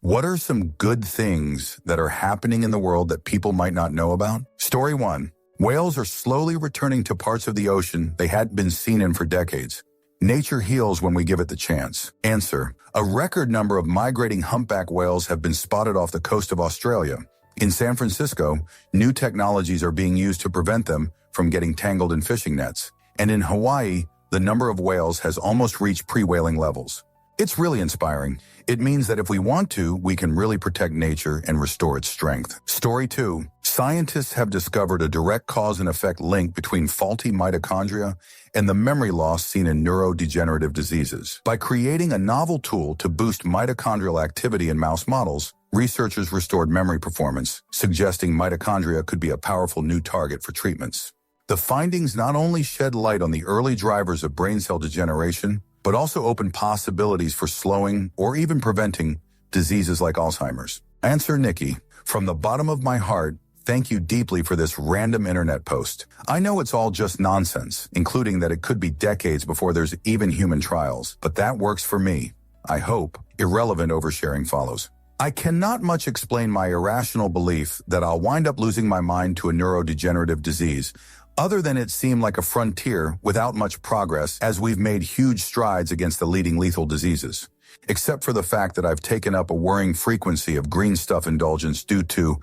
What are some good things that are happening in the world that people might not know about? Story 1. Whales are slowly returning to parts of the ocean they hadn't been seen in for decades. Nature heals when we give it the chance. Answer. A record number of migrating humpback whales have been spotted off the coast of Australia. In San Francisco, new technologies are being used to prevent them from getting tangled in fishing nets. And in Hawaii, the number of whales has almost reached pre-whaling levels. It's really inspiring. It means that if we want to, we can really protect nature and restore its strength. Story 2. Scientists have discovered a direct cause and effect link between faulty mitochondria and the memory loss seen in neurodegenerative diseases. By creating a novel tool to boost mitochondrial activity in mouse models, researchers restored memory performance, suggesting mitochondria could be a powerful new target for treatments. The findings not only shed light on the early drivers of brain cell degeneration, but also open possibilities for slowing or even preventing diseases like Alzheimer's. Answer Nikki. From the bottom of my heart, thank you deeply for this random internet post. I know it's all just nonsense, including that it could be decades before there's even human trials, but that works for me. I hope irrelevant oversharing follows. I cannot much explain my irrational belief that I'll wind up losing my mind to a neurodegenerative disease, other than it seemed like a frontier without much progress as we've made huge strides against the leading lethal diseases. Except for the fact that I've taken up a worrying frequency of green stuff indulgence due to,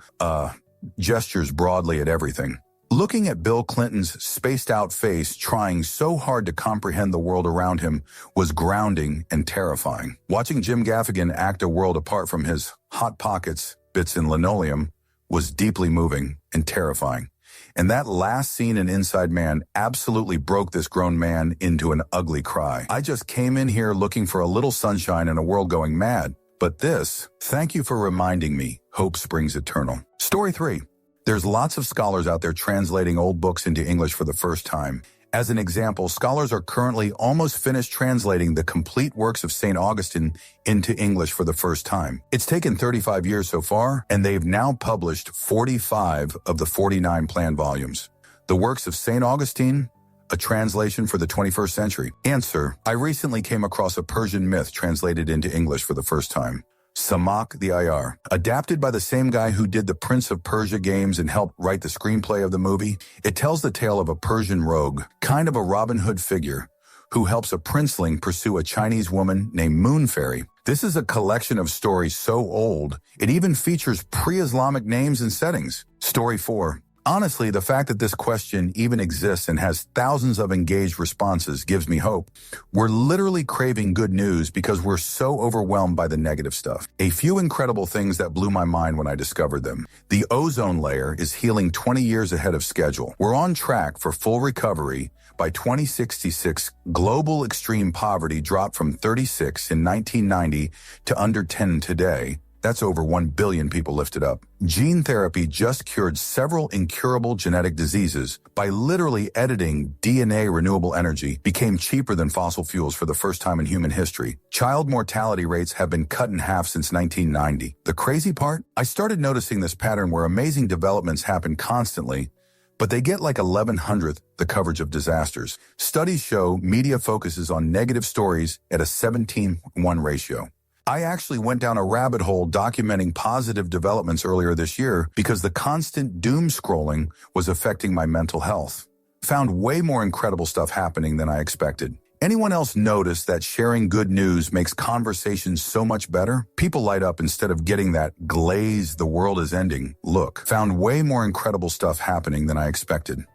gestures broadly at everything. Looking at Bill Clinton's spaced-out face trying so hard to comprehend the world around him was grounding and terrifying. Watching Jim Gaffigan act a world apart from his hot pockets, bits in linoleum, was deeply moving and terrifying. And that last scene in Inside Man absolutely broke this grown man into an ugly cry. I just came in here looking for a little sunshine in a world going mad. But this, thank you for reminding me, hope springs eternal. Story 3. There's lots of scholars out there translating old books into English for the first time. As an example, scholars are currently almost finished translating the complete works of St. Augustine into English for the first time. It's taken 35 years so far, and they've now published 45 of the 49 planned volumes. The works of St. Augustine, a translation for the 21st century. Answer. I recently came across a Persian myth translated into English for the first time. Samak the Ayar. Adapted by the same guy who did the Prince of Persia games and helped write the screenplay of the movie, it tells the tale of a Persian rogue, kind of a Robin Hood figure, who helps a princeling pursue a Chinese woman named Moon Fairy. This is a collection of stories so old, it even features pre-Islamic names and settings. Story 4. Honestly, the fact that this question even exists and has thousands of engaged responses gives me hope. We're literally craving good news because we're so overwhelmed by the negative stuff. A few incredible things that blew my mind when I discovered them. The ozone layer is healing 20 years ahead of schedule. We're on track for full recovery. By 2066, global extreme poverty dropped from 36 in 1990 to under 10 today. That's over 1 billion people lifted up. Gene therapy just cured several incurable genetic diseases by literally editing DNA. Renewable energy became cheaper than fossil fuels for the first time in human history. Child mortality rates have been cut in half since 1990. The crazy part? I started noticing this pattern where amazing developments happen constantly, but they get like 1100th the coverage of disasters. Studies show media focuses on negative stories at a 17:1 ratio. I actually went down a rabbit hole documenting positive developments earlier this year because the constant doom scrolling was affecting my mental health. Found way more incredible stuff happening than I expected. Anyone else notice that sharing good news makes conversations so much better? People light up instead of getting that glaze the world is ending look. Found way more incredible stuff happening than I expected.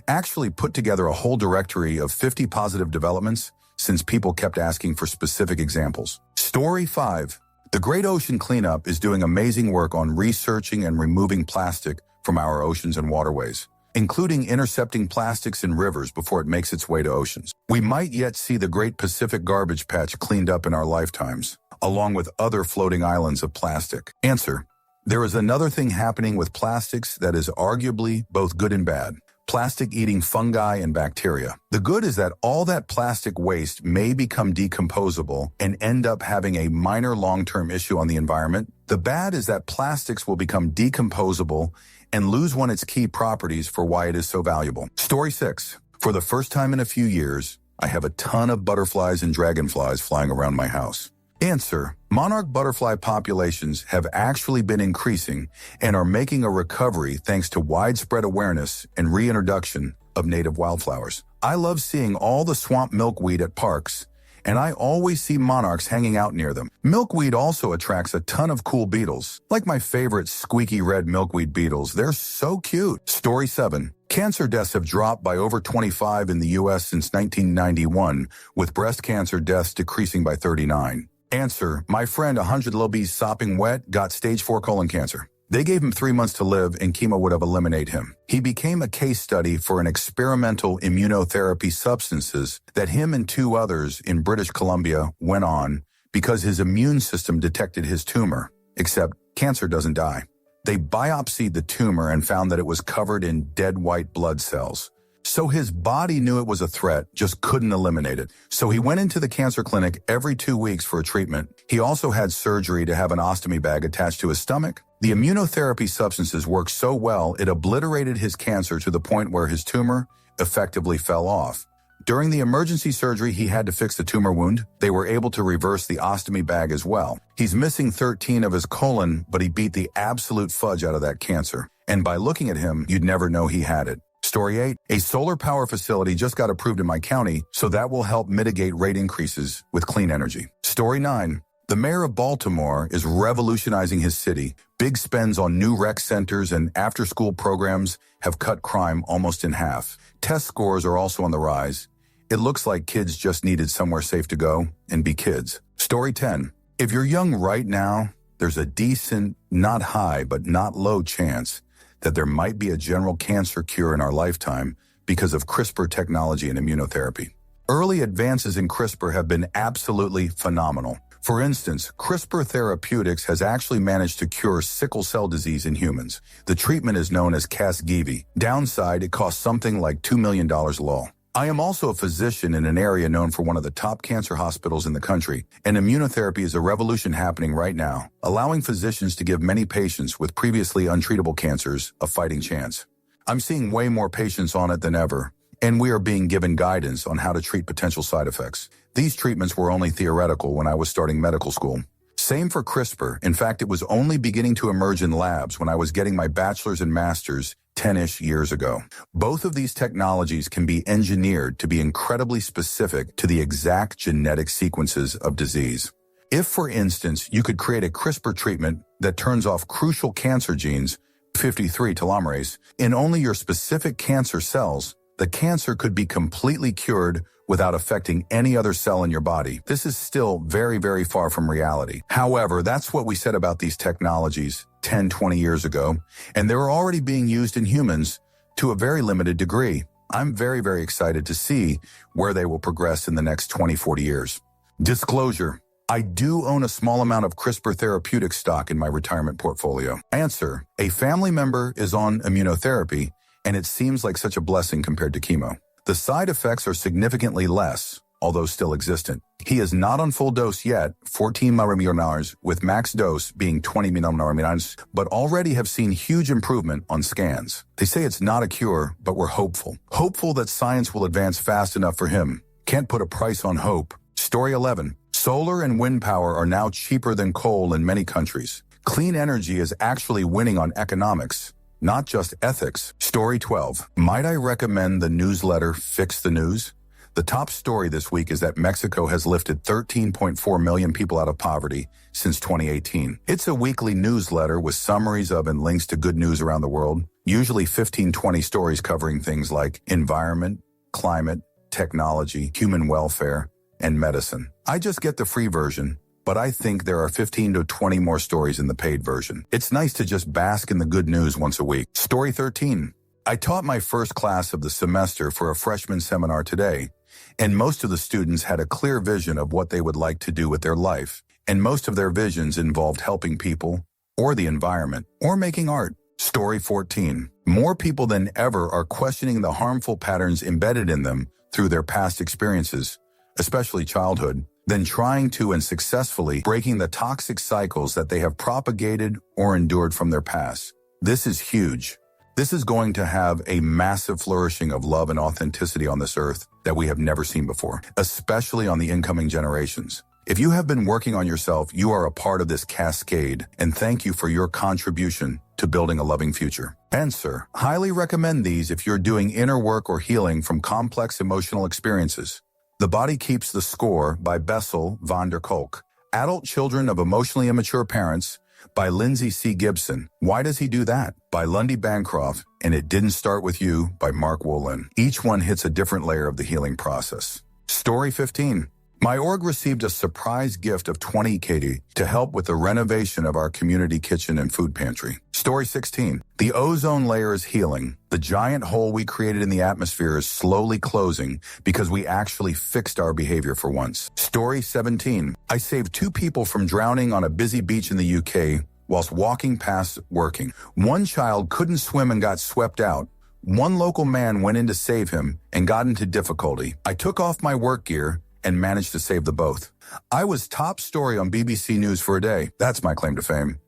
Actually put together a whole directory of 50 positive developments since people kept asking for specific examples. Story 5. The Great Ocean Cleanup is doing amazing work on researching and removing plastic from our oceans and waterways, including intercepting plastics in rivers before it makes its way to oceans. We might yet see the Great Pacific Garbage Patch cleaned up in our lifetimes, along with other floating islands of plastic. Answer. There is another thing happening with plastics that is arguably both good and bad. Plastic-eating fungi and bacteria. The good is that all that plastic waste may become decomposable and end up having a minor long-term issue on the environment. The bad is that plastics will become decomposable and lose one of its key properties for why it is so valuable. Story 6. For the first time in a few years, I have a ton of butterflies and dragonflies flying around my house. Answer: monarch butterfly populations have actually been increasing and are making a recovery thanks to widespread awareness and reintroduction of native wildflowers. I love seeing all the swamp milkweed at parks, and I always see monarchs hanging out near them. Milkweed also attracts a ton of cool beetles, like my favorite squeaky red milkweed beetles. They're so cute. Story 7. Cancer deaths have dropped by over 25 in the U.S. since 1991, with breast cancer deaths decreasing by 39. Answer: my friend 100 Lil B's sopping wet got stage 4 colon cancer. They gave him 3 months to live and chemo would have eliminated him. He became a case study for an experimental immunotherapy substances that him and 2 others in British Columbia went on because his immune system detected his tumor. Except cancer doesn't die. They biopsied the tumor and found that it was covered in dead white blood cells. So his body knew it was a threat, just couldn't eliminate it. So he went into the cancer clinic every 2 weeks for a treatment. He also had surgery to have an ostomy bag attached to his stomach. The immunotherapy substances worked so well, it obliterated his cancer to the point where his tumor effectively fell off. During the emergency surgery, he had to fix the tumor wound. They were able to reverse the ostomy bag as well. He's missing 13 of his colon, but he beat the absolute fudge out of that cancer. And by looking at him, you'd never know he had it. Story 8. A solar power facility just got approved in my county, so that will help mitigate rate increases with clean energy. Story 9. The mayor of Baltimore is revolutionizing his city. Big spends on new rec centers and after-school programs have cut crime almost in half. Test scores are also on the rise. It looks like kids just needed somewhere safe to go and be kids. Story 10. If you're young right now, there's a decent, not high, but not low chance that there might be a general cancer cure in our lifetime because of CRISPR technology and immunotherapy. Early advances in CRISPR have been absolutely phenomenal. For instance, CRISPR Therapeutics has actually managed to cure sickle cell disease in humans. The treatment is known as Casgevy. Downside, it costs something like $2 million low. I am also a physician in an area known for one of the top cancer hospitals in the country, and immunotherapy is a revolution happening right now, allowing physicians to give many patients with previously untreatable cancers a fighting chance. I'm seeing way more patients on it than ever, and we are being given guidance on how to treat potential side effects. These treatments were only theoretical when I was starting medical school. Same for CRISPR. In fact, it was only beginning to emerge in labs when I was getting my bachelor's and master's 10-ish years ago. Both of these technologies can be engineered to be incredibly specific to the exact genetic sequences of disease. If, for instance, you could create a CRISPR treatment that turns off crucial cancer genes, 53 telomerase, in only your specific cancer cells, the cancer could be completely cured without affecting any other cell in your body. This is still very, very far from reality. However, that's what we said about these technologies 10, 20 years ago, and they're already being used in humans to a very limited degree. I'm very, very excited to see where they will progress in the next 20, 40 years. Disclosure: I do own a small amount of CRISPR Therapeutics stock in my retirement portfolio. Answer: a family member is on immunotherapy, and it seems like such a blessing compared to chemo. The side effects are significantly less, although still existent. He is not on full dose yet, 14 millimolar, with max dose being 20 millimolar, but already have seen huge improvement on scans. They say it's not a cure, but we're hopeful. Hopeful that science will advance fast enough for him. Can't put a price on hope. Story 11. Solar and wind power are now cheaper than coal in many countries. Clean energy is actually winning on economics, not just ethics. Story 12. Might I recommend the newsletter Fix the News? The top story this week is that Mexico has lifted 13.4 million people out of poverty since 2018. It's a weekly newsletter with summaries of and links to good news around the world, usually 15-20 stories covering things like environment, climate, technology, human welfare, and medicine. I just get the free version, but I think there are 15 to 20 more stories in the paid version. It's nice to just bask in the good news once a week. Story 13. I taught my first class of the semester for a freshman seminar today, and most of the students had a clear vision of what they would like to do with their life, and most of their visions involved helping people, or the environment, or making art. Story 14. More people than ever are questioning the harmful patterns embedded in them through their past experiences, especially childhood, than trying to and successfully breaking the toxic cycles that they have propagated or endured from their past. This is huge. This is going to have a massive flourishing of love and authenticity on this earth that we have never seen before, especially on the incoming generations. If you have been working on yourself, you are a part of this cascade, and thank you for your contribution to building a loving future. Answer: highly recommend these if you're doing inner work or healing from complex emotional experiences. The Body Keeps the Score by Bessel van der Kolk. Adult Children of Emotionally Immature Parents by Lindsay C. Gibson. Why Does He Do That? By Lundy Bancroft, and It Didn't Start With You by Mark Wolin. Each one hits a different layer of the healing process. Story 15. My org received a surprise gift of 20 KD to help with the renovation of our community kitchen and food pantry. Story 16. The ozone layer is healing. The giant hole we created in the atmosphere is slowly closing because we actually fixed our behavior for once. Story 17. I saved 2 people from drowning on a busy beach in the UK whilst walking past working. One child couldn't swim and got swept out. One local man went in to save him and got into difficulty. I took off my work gear and managed to save the both. I was top story on BBC News for a day. That's my claim to fame.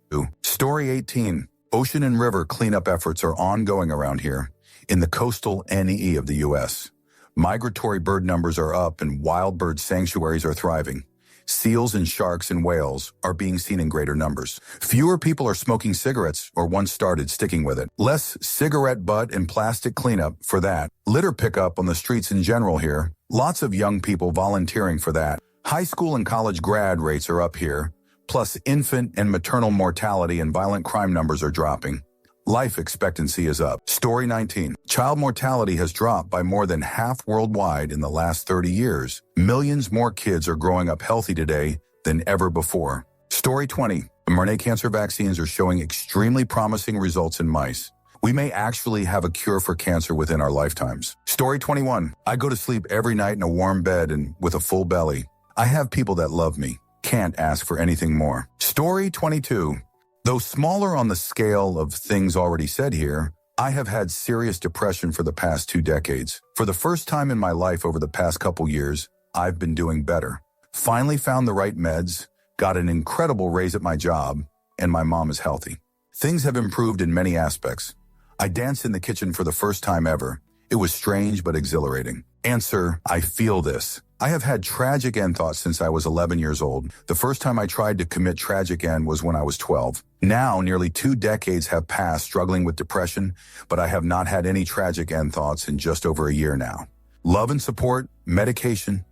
Story 18. Ocean and river cleanup efforts are ongoing around here in the coastal NEE of the U.S. Migratory bird numbers are up and wild bird sanctuaries are thriving. Seals and sharks and whales are being seen in greater numbers. Fewer people are smoking cigarettes or once started sticking with it. Less cigarette butt and plastic cleanup for that. Litter pickup on the streets in general here. Lots of young people volunteering for that. High school and college grad rates are up here. Plus infant and maternal mortality and violent crime numbers are dropping. Life expectancy is up. Story 19. Child mortality has dropped by more than half worldwide in the last 30 years. Millions more kids are growing up healthy today than ever before. Story 20. mRNA cancer vaccines are showing extremely promising results in mice. We may actually have a cure for cancer within our lifetimes. Story 21. I go to sleep every night in a warm bed and with a full belly. I have people that love me. Can't ask for anything more. Story 22. Though smaller on the scale of things already said here, I have had serious depression for the past 2 decades. For the first time in my life over the past couple years, I've been doing better. Finally found the right meds, got an incredible raise at my job, and my mom is healthy. Things have improved in many aspects. I danced in the kitchen for the first time ever. It was strange but exhilarating. Answer: I feel this. I have had tragic end thoughts since I was 11 years old. The first time I tried to commit tragic end was when I was 12. Now, nearly 2 decades have passed struggling with depression, but I have not had any tragic end thoughts in just over a year now. Love and support, medication,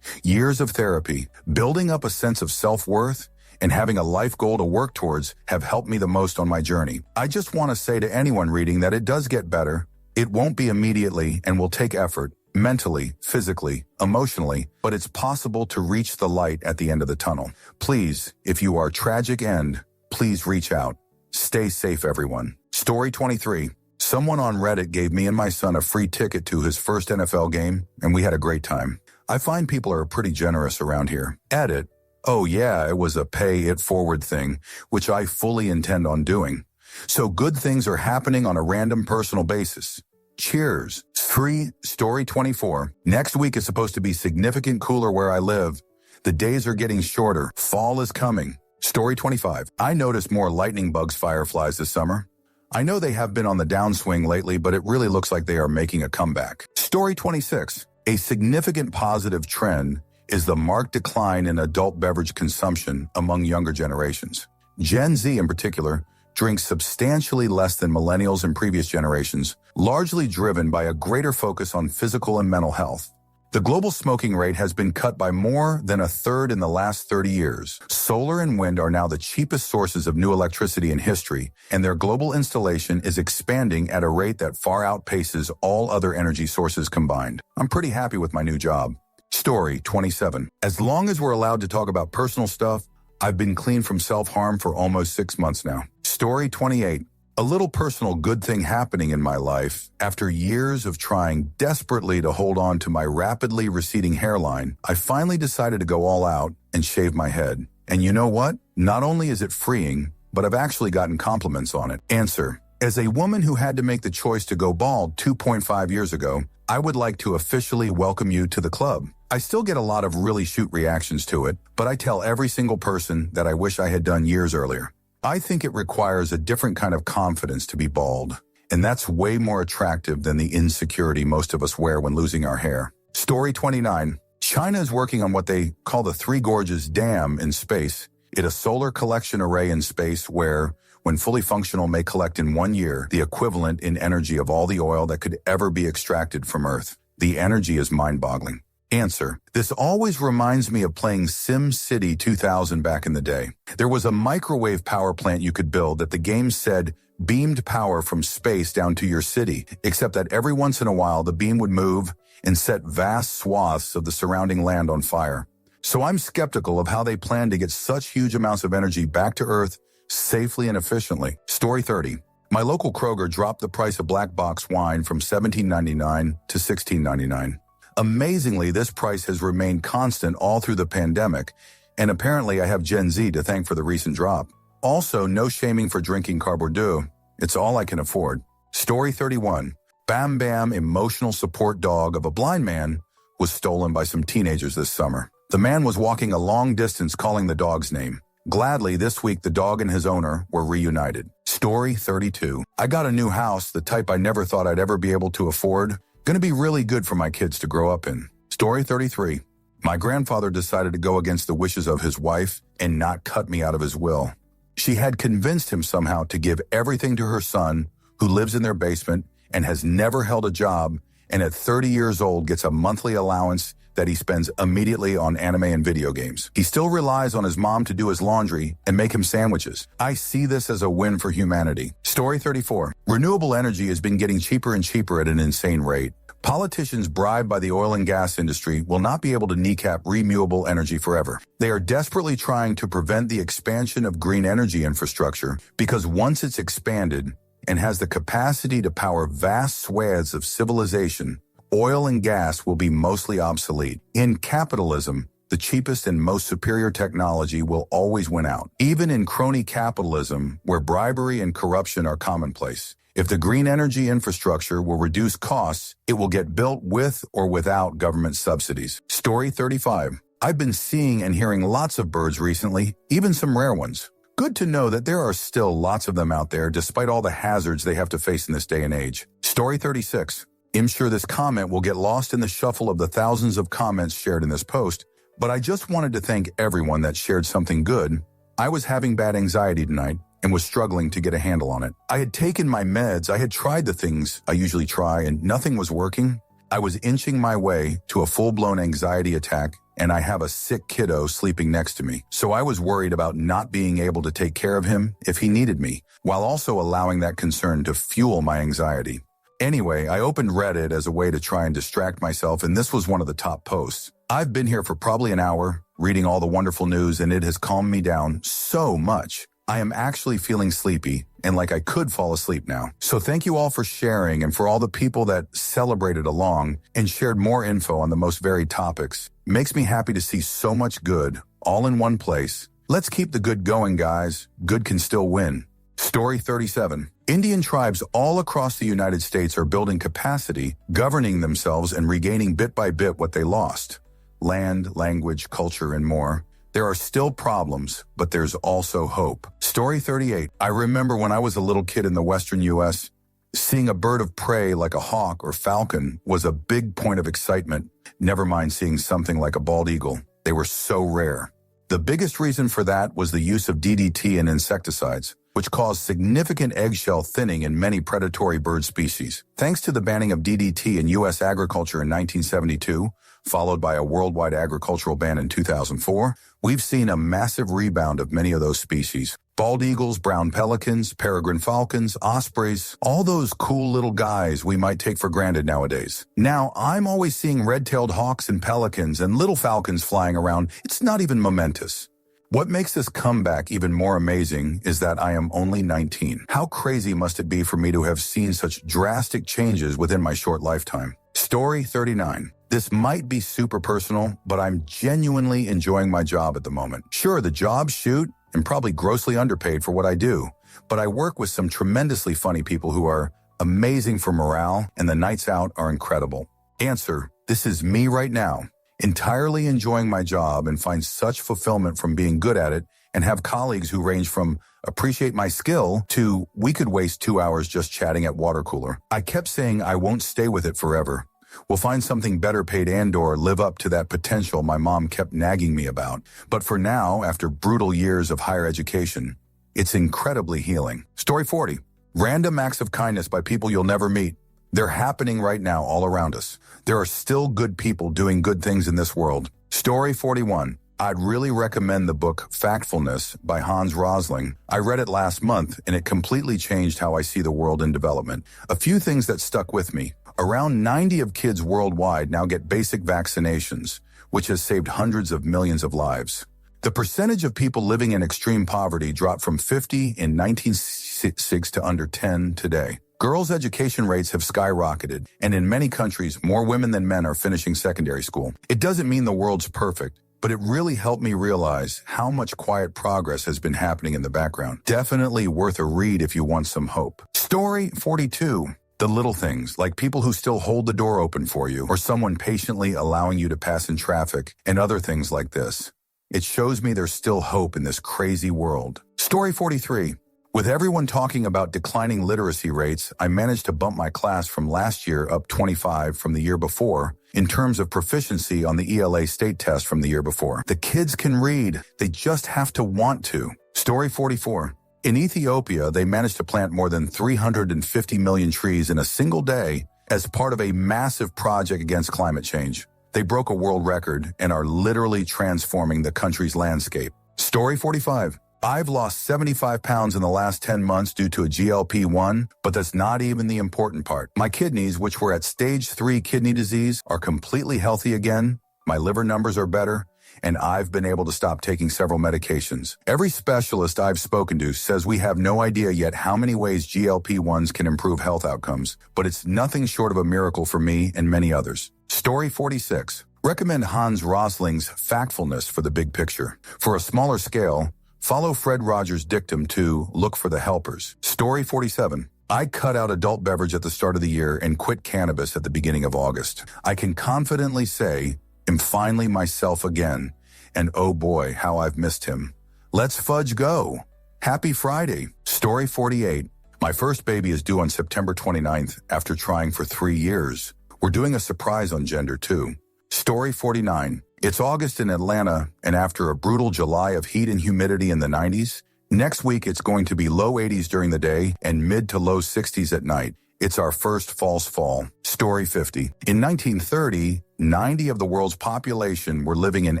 years of therapy, building up a sense of self-worth, and having a life goal to work towards have helped me the most on my journey. I just want to say to anyone reading that it does get better. It won't be immediately and will take effort, mentally, physically, emotionally, but it's possible to reach the light at the end of the tunnel. Please, if you are tragic end, please reach out. Stay safe, everyone. Story 23. Someone on Reddit gave me and my son a free ticket to his first NFL game, and we had a great time. I find people are pretty generous around here. Edit. Oh yeah, it was a pay it forward thing, which I fully intend on doing. So good things are happening on a random personal basis. Cheers. Story 24. Next week is supposed to be significant cooler where I live. The days are getting shorter. Fall is coming. Story 25. I noticed more lightning bugs fireflies this summer. I know they have been on the downswing lately, but it really looks like they are making a comeback. Story 26. A significant positive trend is the marked decline in adult beverage consumption among younger generations. Gen Z in particular drinks substantially less than millennials and previous generations, largely driven by a greater focus on physical and mental health. The global smoking rate has been cut by more than a third in the last 30 years. Solar and wind are now the cheapest sources of new electricity in history, and their global installation is expanding at a rate that far outpaces all other energy sources combined. I'm pretty happy with my new job. Story 27. As long as we're allowed to talk about personal stuff, I've been clean from self-harm for almost 6 months now. Story 28. A little personal good thing happening in my life. After years of trying desperately to hold on to my rapidly receding hairline, I finally decided to go all out and shave my head. And you know what? Not only is it freeing, but I've actually gotten compliments on it. Answer. As a woman who had to make the choice to go bald 2.5 years ago, I would like to officially welcome you to the club. I still get a lot of really shoot reactions to it, but I tell every single person that I wish I had done years earlier. I think it requires a different kind of confidence to be bald, and that's way more attractive than the insecurity most of us wear when losing our hair. Story 29. China is working on what they call the Three Gorges Dam in space. It's a solar collection array in space where, when fully functional, may collect in 1 year the equivalent in energy of all the oil that could ever be extracted from Earth. The energy is mind-boggling. Answer: this always reminds me of playing Sim City 2000 back in the day. There was a microwave power plant you could build that the game said beamed power from space down to your city, except that every once in a while the beam would move and set vast swaths of the surrounding land on fire. So I'm skeptical of how they plan to get such huge amounts of energy back to Earth safely and efficiently. Story 30. My local Kroger dropped the price of black box wine from $17.99 to $16.99. Amazingly, this price has remained constant all through the pandemic, and apparently I have Gen Z to thank for the recent drop. Also, no shaming for drinking Car Bordeaux. It's all I can afford. Story 31. Bam Bam, emotional support dog of a blind man, was stolen by some teenagers this summer. The man was walking a long distance calling the dog's name. Gladly, this week the dog and his owner were reunited. Story 32. I got a new house, the type I never thought I'd ever be able to afford. Gonna be really good for my kids to grow up in. Story 33. My grandfather decided to go against the wishes of his wife and not cut me out of his will. She had convinced him somehow to give everything to her son, who lives in their basement and has never held a job, and at 30 years old gets a monthly allowance that he spends immediately on anime and video games. He still relies on his mom to do his laundry and make him sandwiches. I see this as a win for humanity. Story 34. Renewable energy has been getting cheaper and cheaper at an insane rate. Politicians bribed by the oil and gas industry will not be able to kneecap renewable energy forever. They are desperately trying to prevent the expansion of green energy infrastructure because once it's expanded and has the capacity to power vast swathes of civilization, oil and gas will be mostly obsolete. In capitalism, the cheapest and most superior technology will always win out, even in crony capitalism where bribery and corruption are commonplace. If the green energy infrastructure will reduce costs, it will get built with or without government subsidies. Story 35. I've been seeing and hearing lots of birds recently, even some rare ones. Good to know that there are still lots of them out there despite all the hazards they have to face in this day and age. Story 36. I'm sure this comment will get lost in the shuffle of the thousands of comments shared in this post, but I just wanted to thank everyone that shared something good. I was having bad anxiety tonight and was struggling to get a handle on it. I had taken my meds, I had tried the things I usually try, and nothing was working. I was inching my way to a full-blown anxiety attack, and I have a sick kiddo sleeping next to me. So I was worried about not being able to take care of him if he needed me, while also allowing that concern to fuel my anxiety. Anyway, I opened Reddit as a way to try and distract myself, and this was one of the top posts. I've been here for probably an hour, reading all the wonderful news, and it has calmed me down so much. I am actually feeling sleepy and like I could fall asleep now. So thank you all for sharing and for all the people that celebrated along and shared more info on the most varied topics. Makes me happy to see so much good all in one place. Let's keep the good going, guys. Good can still win. Story 37. Indian tribes all across the United States are building capacity, governing themselves, and regaining bit by bit what they lost. Land, language, culture, and more. There are still problems, but there's also hope. Story 38. I remember when I was a little kid in the western U.S., seeing a bird of prey like a hawk or falcon was a big point of excitement, never mind seeing something like a bald eagle. They were so rare. The biggest reason for that was the use of DDT and insecticides, which caused significant eggshell thinning in many predatory bird species. Thanks to the banning of DDT in U.S. agriculture in 1972, followed by a worldwide agricultural ban in 2004, we've seen a massive rebound of many of those species. Bald eagles, brown pelicans, peregrine falcons, ospreys, all those cool little guys we might take for granted nowadays. Now, I'm always seeing red-tailed hawks and pelicans and little falcons flying around. It's not even momentous. What makes this comeback even more amazing is that I am only 19. How crazy must it be for me to have seen such drastic changes within my short lifetime? Story 39. This might be super personal, but I'm genuinely enjoying my job at the moment. Sure, the job's shoot and probably grossly underpaid for what I do, but I work with some tremendously funny people who are amazing for morale, and the nights out are incredible. Answer: this is me right now, entirely enjoying my job and find such fulfillment from being good at it, and have colleagues who range from appreciate my skill to we could waste 2 hours just chatting at water cooler. I kept saying I won't stay with it forever, We'll find something better paid and/or live up to that potential my mom kept nagging me about. But for now, after brutal years of higher education, it's incredibly healing. Story 40. Random acts of kindness by people you'll never meet. They're happening right now all around us. There are still good people doing good things in this world. Story 41. I'd really recommend the book Factfulness by Hans Rosling. I read it last month, and it completely changed how I see the world in development. A few things that stuck with me. Around 90 of kids worldwide now get basic vaccinations, which has saved hundreds of millions of lives. The percentage of people living in extreme poverty dropped from 50 in 1966 to under 10 today. Girls' education rates have skyrocketed, and in many countries, more women than men are finishing secondary school. It doesn't mean the world's perfect, but it really helped me realize how much quiet progress has been happening in the background. Definitely worth a read if you want some hope. Story 42. The little things, like people who still hold the door open for you, or someone patiently allowing you to pass in traffic, and other things like this. It shows me there's still hope in this crazy world. Story 43. With everyone talking about declining literacy rates, I managed to bump my class from last year up 25 from the year before in terms of proficiency on the ELA state test from the year before. The kids can read. They just have to want to. Story 44. In Ethiopia, they managed to plant more than 350 million trees in a single day as part of a massive project against climate change. They broke a world record and are literally transforming the country's landscape. Story 45. I've lost 75 pounds in the last 10 months due to a GLP-1, but that's not even the important part. My kidneys, which were at stage 3 kidney disease, are completely healthy again. My liver numbers are better, and I've been able to stop taking several medications. Every specialist I've spoken to says we have no idea yet how many ways GLP-1s can improve health outcomes, but it's nothing short of a miracle for me and many others. Story 46. Recommend Hans Rosling's Factfulness for the big picture. For a smaller scale, follow Fred Rogers' dictum to look for the helpers. Story 47. I cut out adult beverage at the start of the year and quit cannabis at the beginning of August. I can confidently say I'm finally myself again, and oh boy, how I've missed him. Let's fudge go. Happy Friday. Story 48. My first baby is due on September 29th after trying for 3 years. We're doing a surprise on gender too. Story 49. It's August in Atlanta, and after a brutal July of heat and humidity in the 90s, next week it's going to be low 80s during the day and mid to low 60s at night. It's our first false fall. Story 50. In 1930, 90 of the world's population were living in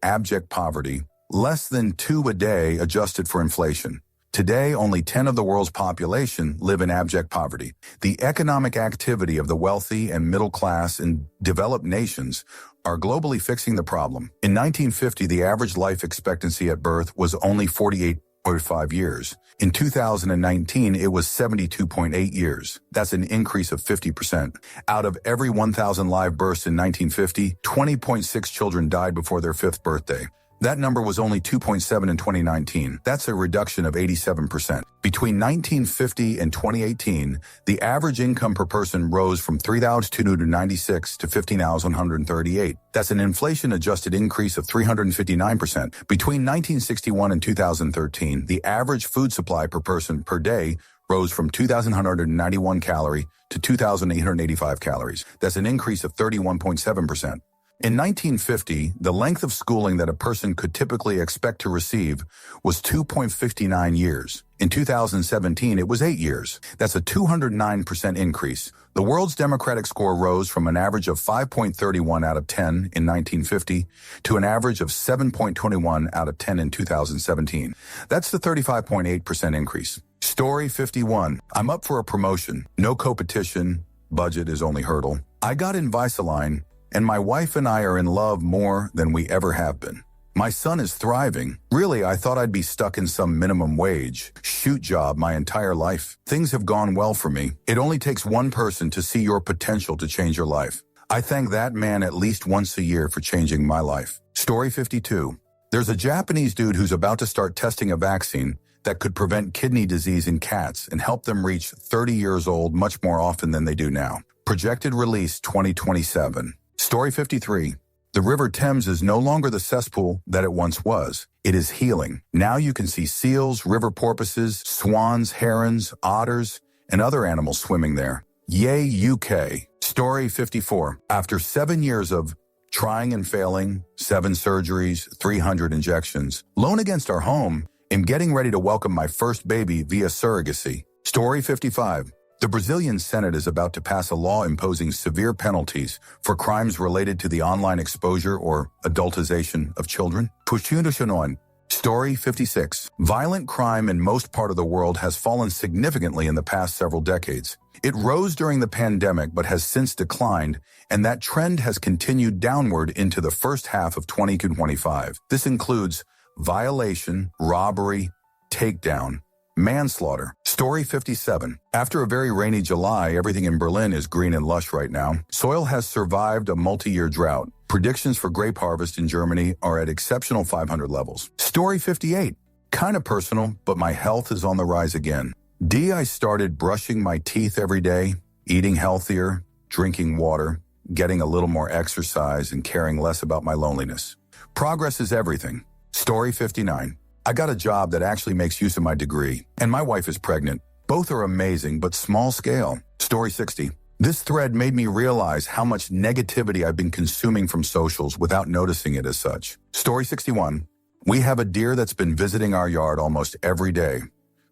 abject poverty, less than 2 a day adjusted for inflation. Today, only 10 of the world's population live in abject poverty. The economic activity of the wealthy and middle class in developed nations are globally fixing the problem. In 1950, the average life expectancy at birth was only 48.5 years. In 2019, it was 72.8 years. That's an increase of 50%. Out of every 1,000 live births in 1950, 20.6 children died before their 5th birthday. That number was only 2.7 in 2019. That's a reduction of 87%. Between 1950 and 2018, the average income per person rose from $3,296 to $15,138. That's an inflation-adjusted increase of 359%. Between 1961 and 2013, the average food supply per person per day rose from 2,191 calories to 2,885 calories. That's an increase of 31.7%. In 1950, the length of schooling that a person could typically expect to receive was 2.59 years. In 2017, it was 8 years. That's a 209% increase. The world's democratic score rose from an average of 5.31 out of 10 in 1950 to an average of 7.21 out of 10 in 2017. That's the 35.8% increase. Story 51. I'm up for a promotion. No competition. Budget is only hurdle. I got Invisalign, and my wife and I are in love more than we ever have been. My son is thriving. Really, I thought I'd be stuck in some minimum wage shoot job my entire life. Things have gone well for me. It only takes one person to see your potential to change your life. I thank that man at least once a year for changing my life. Story 52. There's a Japanese dude who's about to start testing a vaccine that could prevent kidney disease in cats and help them reach 30 years old much more often than they do now. Projected release 2027. Story 53. The River Thames is no longer the cesspool that it once was. It is healing. Now you can see seals, river porpoises, swans, herons, otters, and other animals swimming there. Yay, UK. Story 54. After 7 years of trying and failing, 7 surgeries, 300 injections, loan against our home, am getting ready to welcome my first baby via surrogacy. Story 55. The Brazilian Senate is about to pass a law imposing severe penalties for crimes related to the online exposure or adultization of children. Story 56. Violent crime in most part of the world has fallen significantly in the past several decades. It rose during the pandemic but has since declined, and that trend has continued downward into the first half of 2025. This includes violation, robbery, takedown, manslaughter. Story 57. After a very rainy July, everything in Berlin is green and lush right now. Soil has survived a multi-year drought. Predictions for grape harvest in Germany are at exceptional 500 levels. Story 58. Kind of personal, but my health is on the rise again. I started brushing my teeth every day, eating healthier, drinking water, getting a little more exercise, and caring less about my loneliness. Progress is everything. Story 59. I got a job that actually makes use of my degree, and my wife is pregnant. Both are amazing, but small scale. Story 60. This thread made me realize how much negativity I've been consuming from socials without noticing it as such. Story 61. We have a deer that's been visiting our yard almost every day.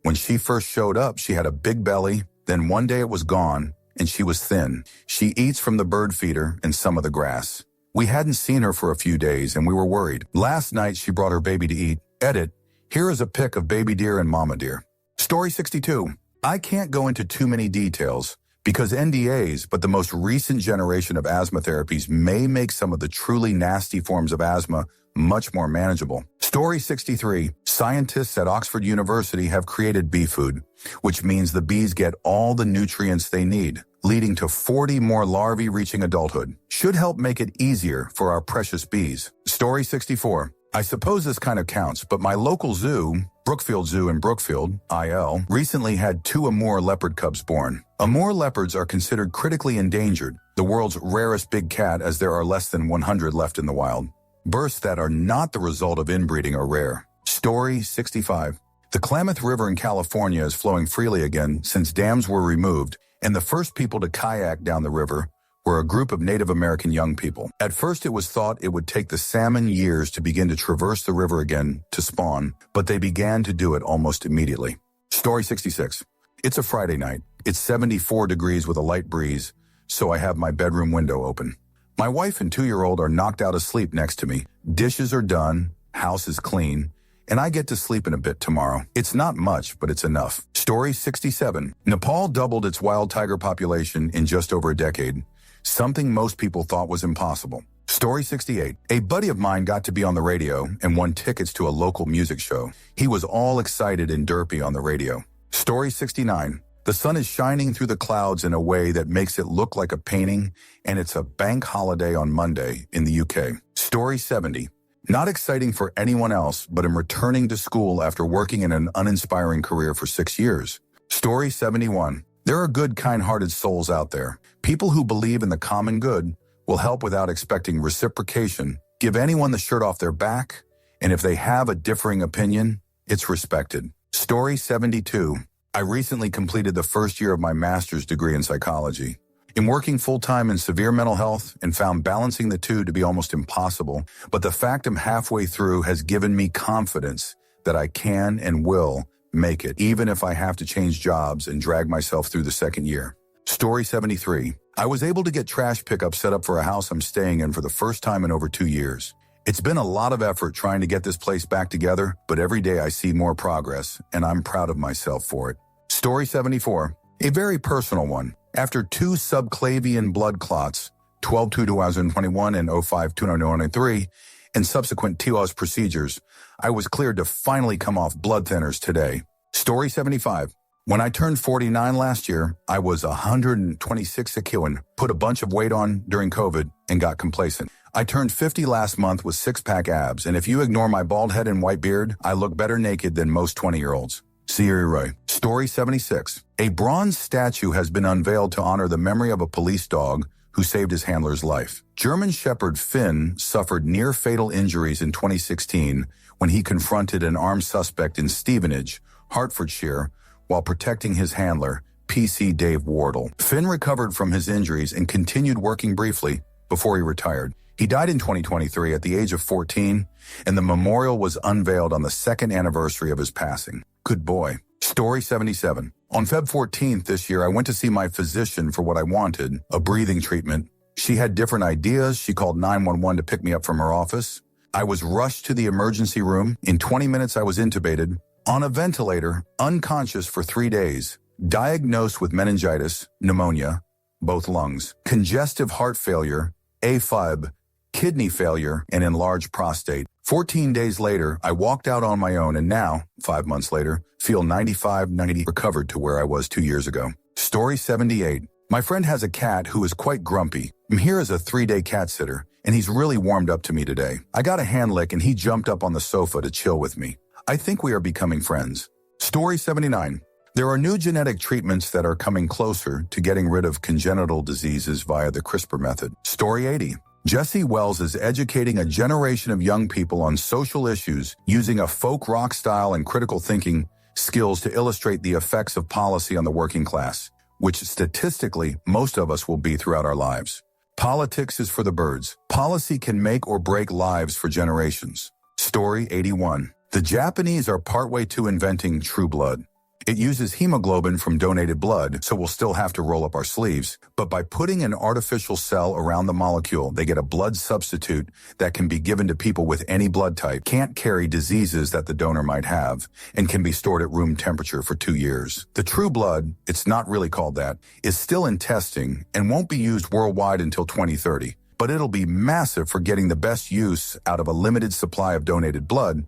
When she first showed up, she had a big belly, then one day it was gone, and she was thin. She eats from the bird feeder and some of the grass. We hadn't seen her for a few days, and we were worried. Last night, she brought her baby to eat. Edit. Here is a pic of baby deer and mama deer. Story 62. I can't go into too many details because NDAs, but the most recent generation of asthma therapies may make some of the truly nasty forms of asthma much more manageable. Story 63. Scientists at Oxford University have created bee food, which means the bees get all the nutrients they need, leading to 40 more larvae reaching adulthood. Should help make it easier for our precious bees. Story 64. I suppose this kind of counts, but my local zoo, Brookfield Zoo in Brookfield, IL, recently had 2 Amur leopard cubs born. Amur leopards are considered critically endangered, the world's rarest big cat, as there are less than 100 left in the wild. Births that are not the result of inbreeding are rare. Story 65. The Klamath River in California is flowing freely again since dams were removed, and the first people to kayak down the river were a group of Native American young people. At first, it was thought it would take the salmon years to begin to traverse the river again to spawn, but they began to do it almost immediately. Story 66. It's a Friday night. It's 74 degrees with a light breeze, so I have my bedroom window open. My wife and 2-year-old are knocked out asleep next to me. Dishes are done, house is clean, and I get to sleep in a bit tomorrow. It's not much, but it's enough. Story 67. Nepal doubled its wild tiger population in just over a decade, something most people thought was impossible. Story 68. A buddy of mine got to be on the radio and won tickets to a local music show. He was all excited and derpy on the radio. Story 69. The sun is shining through the clouds in a way that makes it look like a painting, and it's a bank holiday on Monday in the UK. Story 70. Not exciting for anyone else, but I'm returning to school after working in an uninspiring career for 6 years. Story 71. There are good, kind-hearted souls out there. People who believe in the common good will help without expecting reciprocation, give anyone the shirt off their back, and if they have a differing opinion, it's respected. Story 72. I recently completed the first year of my master's degree in psychology. I'm working full-time in severe mental health and found balancing the two to be almost impossible, but the fact I'm halfway through has given me confidence that I can and will make it, even if I have to change jobs and drag myself through the second year. Story 73. I was able to get trash pickup set up for a house I'm staying in for the first time in over 2 years. It's been a lot of effort trying to get this place back together, but every day I see more progress, and I'm proud of myself for it. Story 74. A very personal one. After 2 subclavian blood clots, 12/2/2021 and 05/2023, and subsequent TLOS procedures, I was cleared to finally come off blood thinners today. Story 75. When I turned 49 last year, I was 126 a kilo, put a bunch of weight on during COVID, and got complacent. I turned 50 last month with 6-pack abs, and if you ignore my bald head and white beard, I look better naked than most 20-year-olds. Siri Roy. Story 76. A bronze statue has been unveiled to honor the memory of a police dog who saved his handler's life. German Shepherd Finn suffered near-fatal injuries in 2016 when he confronted an armed suspect in Stevenage, Hertfordshire, while protecting his handler, PC Dave Wardle. Finn recovered from his injuries and continued working briefly before he retired. He died in 2023 at the age of 14, and the memorial was unveiled on the second anniversary of his passing. Good boy. Story 77. On Feb 14th this year, I went to see my physician for what I wanted, a breathing treatment. She had different ideas. She called 911 to pick me up from her office. I was rushed to the emergency room. In 20 minutes, I was intubated, on a ventilator, unconscious for 3 days, diagnosed with meningitis, pneumonia, both lungs, congestive heart failure, AFib, kidney failure, and enlarged prostate. 14 days later, I walked out on my own and now, 5 months later, feel 90 recovered to where I was 2 years ago. Story 78. My friend has a cat who is quite grumpy. I'm here as a 3-day cat sitter, and he's really warmed up to me today. I got a hand lick and he jumped up on the sofa to chill with me. I think we are becoming friends. Story 79. There are new genetic treatments that are coming closer to getting rid of congenital diseases via the CRISPR method. Story 80. Jesse Wells is educating a generation of young people on social issues using a folk rock style and critical thinking skills to illustrate the effects of policy on the working class, which statistically most of us will be throughout our lives. Politics is for the birds. Policy can make or break lives for generations. Story 81. The Japanese are partway to inventing True Blood. It uses hemoglobin from donated blood, so we'll still have to roll up our sleeves. But by putting an artificial cell around the molecule, they get a blood substitute that can be given to people with any blood type, can't carry diseases that the donor might have, and can be stored at room temperature for 2 years. The True Blood, it's not really called that, is still in testing and won't be used worldwide until 2030. But it'll be massive for getting the best use out of a limited supply of donated blood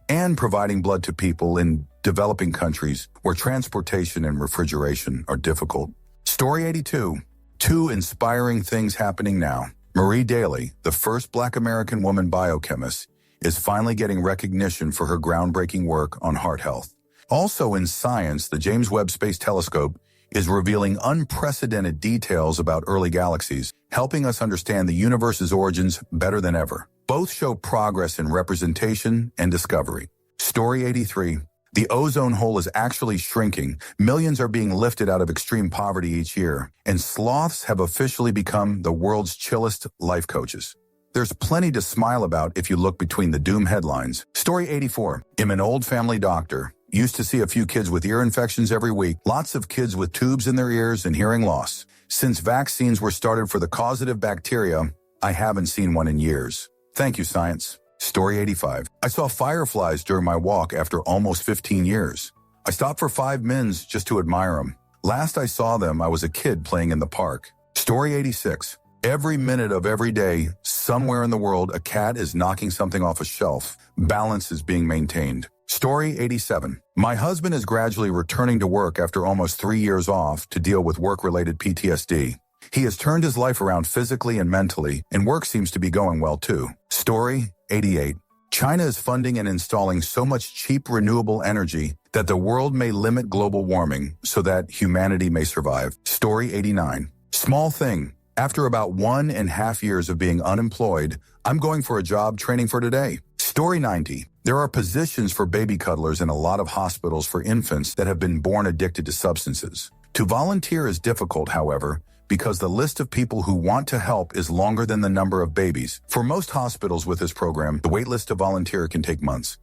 and providing blood to people in developing countries where transportation and refrigeration are difficult. Story 82. 2 inspiring things happening now. Marie Daly, the first Black American woman biochemist, is finally getting recognition for her groundbreaking work on heart health. Also in science, the James Webb Space Telescope is revealing unprecedented details about early galaxies, helping us understand the universe's origins better than ever. Both show progress in representation and discovery. Story 83. The ozone hole is actually shrinking. Millions are being lifted out of extreme poverty each year, and sloths have officially become the world's chillest life coaches. There's plenty to smile about if you look between the doom headlines. Story 84. I'm an old family doctor. Used to see a few kids with ear infections every week, lots of kids with tubes in their ears and hearing loss. Since vaccines were started for the causative bacteria, I haven't seen one in years. Thank you, science. Story 85. I saw fireflies during my walk after almost 15 years. I stopped for 5 minutes just to admire them. Last I saw them, I was a kid playing in the park. Story 86. Every minute of every day, somewhere in the world, a cat is knocking something off a shelf. Balance is being maintained. Story 87. My husband is gradually returning to work after almost 3 years off to deal with work-related PTSD. He has turned his life around physically and mentally, and work seems to be going well too. Story 88. China is funding and installing so much cheap renewable energy that the world may limit global warming so that humanity may survive. Story 89. Small thing. After about 1.5 years of being unemployed, I'm going for a job training for today. Story 90. There are positions for baby cuddlers in a lot of hospitals for infants that have been born addicted to substances. To volunteer is difficult, however, because the list of people who want to help is longer than the number of babies. For most hospitals with this program, the wait list to volunteer can take months.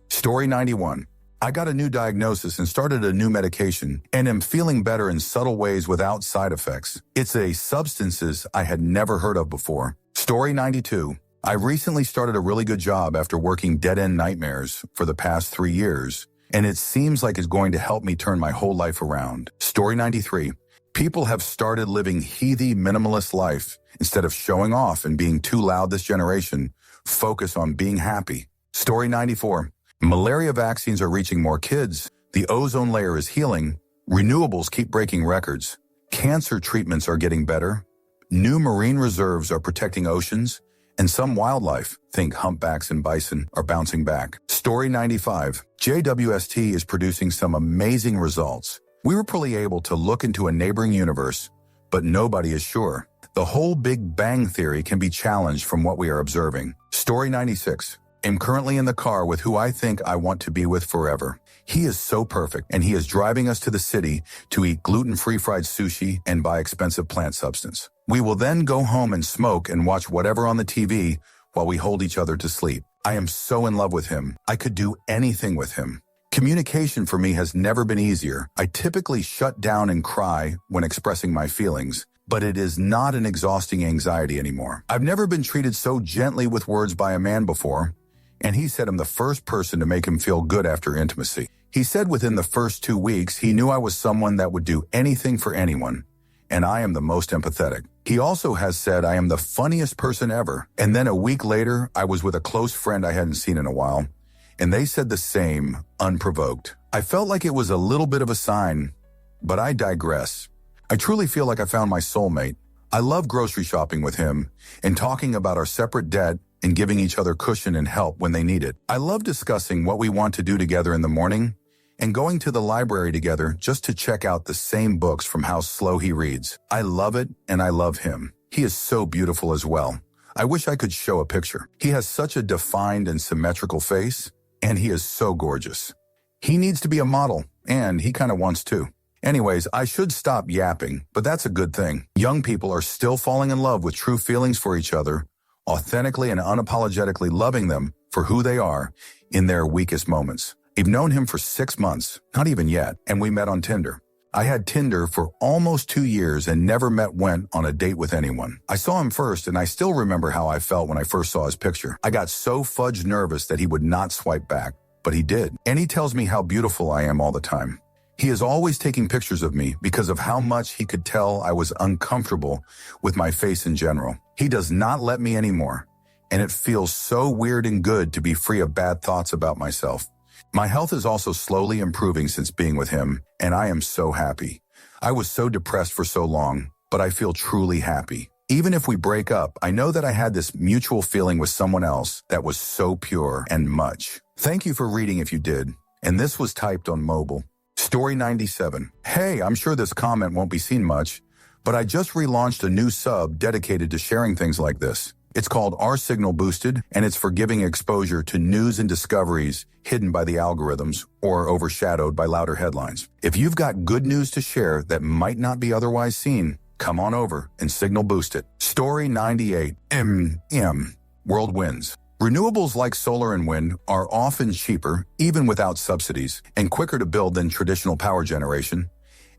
Story 91. I got a new diagnosis and started a new medication and am feeling better in subtle ways without side effects. It's a substances I had never heard of before. Story 92. I recently started a really good job after working dead-end nightmares for the past 3 years, and it seems like it's going to help me turn my whole life around. Story 93. People have started living heathy, minimalist life. Instead of showing off and being too loud this generation, focus on being happy. Story 94. Malaria vaccines are reaching more kids. The ozone layer is healing. Renewables keep breaking records. Cancer treatments are getting better. New marine reserves are protecting oceans. And some wildlife, think humpbacks and bison, are bouncing back. Story 95. JWST is producing some amazing results. We were probably able to look into a neighboring universe, but nobody is sure. The whole Big Bang Theory can be challenged from what we are observing. Story 96. I'm currently in the car with who I think I want to be with forever. He is so perfect, and he is driving us to the city to eat gluten-free fried sushi and buy expensive plant substance. We will then go home and smoke and watch whatever on the TV while we hold each other to sleep. I am so in love with him. I could do anything with him. Communication for me has never been easier. I typically shut down and cry when expressing my feelings, but it is not an exhausting anxiety anymore. I've never been treated so gently with words by a man before, and he said I'm the first person to make him feel good after intimacy. He said within the first 2 weeks, he knew I was someone that would do anything for anyone, and I am the most empathetic. He also has said I am the funniest person ever, and then a week later, I was with a close friend I hadn't seen in a while, and they said the same, unprovoked. I felt like it was a little bit of a sign, but I digress. I truly feel like I found my soulmate. I love grocery shopping with him and talking about our separate debt and giving each other cushion and help when they need it. I love discussing what we want to do together in the morning and going to the library together just to check out the same books from how slow he reads. I love it, and I love him. He is so beautiful as well. I wish I could show a picture. He has such a defined and symmetrical face, and he is so gorgeous. He needs to be a model, and he kind of wants to. Anyways, I should stop yapping, but that's a good thing. Young people are still falling in love with true feelings for each other, authentically and unapologetically loving them for who they are in their weakest moments. I've known him for 6 months, not even yet, and we met on Tinder. I had Tinder for almost 2 years and never went on a date with anyone. I saw him first, and I still remember how I felt when I first saw his picture. I got so fudged nervous that he would not swipe back, but he did. And he tells me how beautiful I am all the time. He is always taking pictures of me because of how much he could tell I was uncomfortable with my face in general. He does not let me anymore, and it feels so weird and good to be free of bad thoughts about myself. My health is also slowly improving since being with him, and I am so happy. I was so depressed for so long, but I feel truly happy. Even if we break up, I know that I had this mutual feeling with someone else that was so pure and much. Thank you for reading if you did, and this was typed on mobile. Story 97. Hey, I'm sure this comment won't be seen much, but I just relaunched a new sub dedicated to sharing things like this. It's called R Signal Boosted, and it's for giving exposure to news and discoveries hidden by the algorithms or overshadowed by louder headlines. If you've got good news to share that might not be otherwise seen, come on over and signal boost it. Story 98. World wins. Renewables like solar and wind are often cheaper, even without subsidies, and quicker to build than traditional power generation.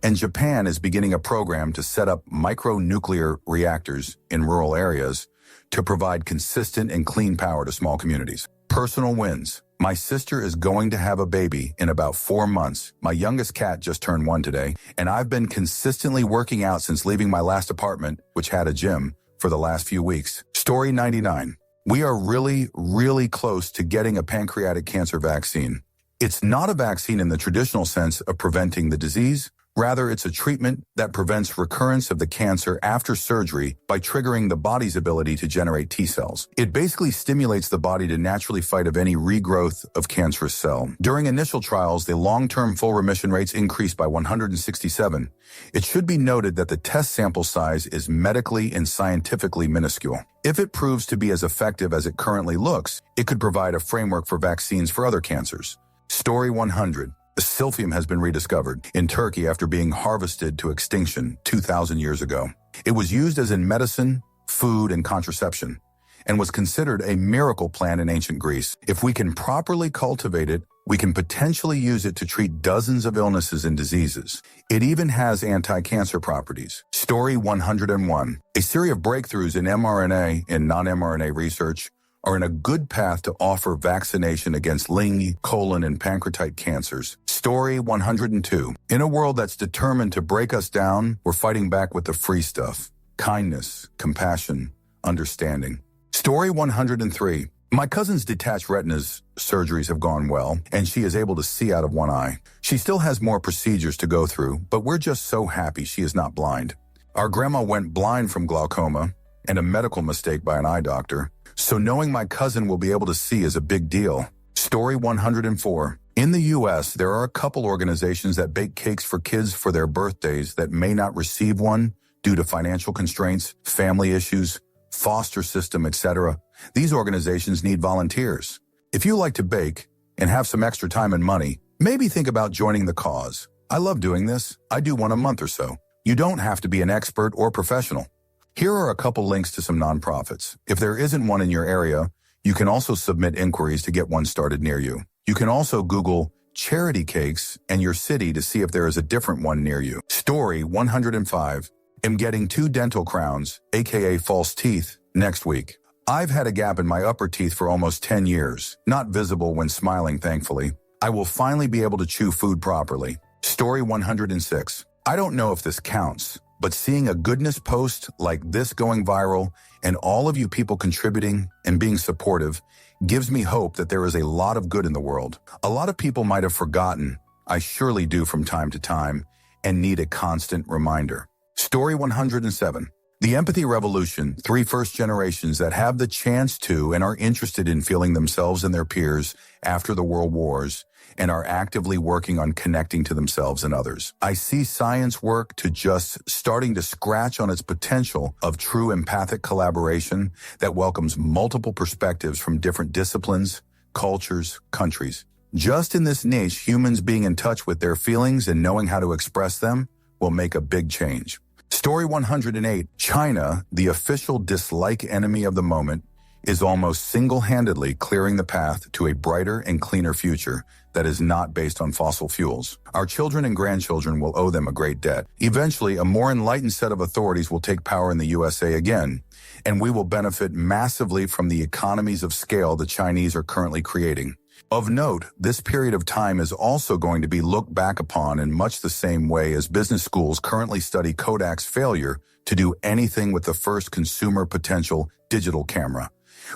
And Japan is beginning a program to set up micro-nuclear reactors in rural areas to provide consistent and clean power to small communities. Personal wins. My sister is going to have a baby in about 4 months. My youngest cat just turned 1 today, and I've been consistently working out since leaving my last apartment, which had a gym, for the last few weeks. Story 99. We are really close to getting a pancreatic cancer vaccine. It's not a vaccine in the traditional sense of preventing the disease. Rather, it's a treatment that prevents recurrence of the cancer after surgery by triggering the body's ability to generate T cells. It basically stimulates the body to naturally fight of any regrowth of cancerous cell. During initial trials, the long-term full remission rates increased by 167. It should be noted that the test sample size is medically and scientifically minuscule. If it proves to be as effective as it currently looks, it could provide a framework for vaccines for other cancers. Story 100. The silphium has been rediscovered in Turkey after being harvested to extinction 2,000 years ago. It was used as in medicine, food, and contraception, and was considered a miracle plant in ancient Greece. If we can properly cultivate it, we can potentially use it to treat dozens of illnesses and diseases. It even has anti-cancer properties. Story 101. A series of breakthroughs in mRNA and non-mRNA research are in a good path to offer vaccination against lung, colon, and pancreatic cancers. Story 102. In a world that's determined to break us down, we're fighting back with the free stuff. Kindness, compassion, understanding. Story 103. My cousin's detached retinas surgeries have gone well, and she is able to see out of one eye. She still has more procedures to go through, but we're just so happy she is not blind. Our grandma went blind from glaucoma and a medical mistake by an eye doctor, so knowing my cousin will be able to see is a big deal. Story 104. In the U.S., there are a couple organizations that bake cakes for kids for their birthdays that may not receive one due to financial constraints, family issues, foster system, etc. These organizations need volunteers. If you like to bake and have some extra time and money, maybe think about joining the cause. I love doing this. I do one a month or so. You don't have to be an expert or professional. Here are a couple links to some nonprofits. If there isn't one in your area, you can also submit inquiries to get one started near you. You can also Google charity cakes and your city to see if there is a different one near you. Story 105. Am getting 2 dental crowns, aka false teeth, next week. I've had a gap in my upper teeth for almost 10 years, not visible when smiling, thankfully. I will finally be able to chew food properly. Story 106. I don't know if this counts, but seeing a goodness post like this going viral and all of you people contributing and being supportive gives me hope that there is a lot of good in the world. A lot of people might have forgotten. I surely do from time to time and need a constant reminder. Story 107. The empathy revolution, 3 first generations that have the chance to and are interested in feeling themselves and their peers after the world wars and are actively working on connecting to themselves and others. I see science work to just starting to scratch on its potential of true empathic collaboration that welcomes multiple perspectives from different disciplines, cultures, countries. Just in this niche, humans being in touch with their feelings and knowing how to express them will make a big change. Story 108. China, the official dislike enemy of the moment, is almost single-handedly clearing the path to a brighter and cleaner future that is not based on fossil fuels. Our children and grandchildren will owe them a great debt. Eventually, a more enlightened set of authorities will take power in the USA again, and we will benefit massively from the economies of scale the Chinese are currently creating. Of note, this period of time is also going to be looked back upon in much the same way as business schools currently study Kodak's failure to do anything with the first consumer potential digital camera,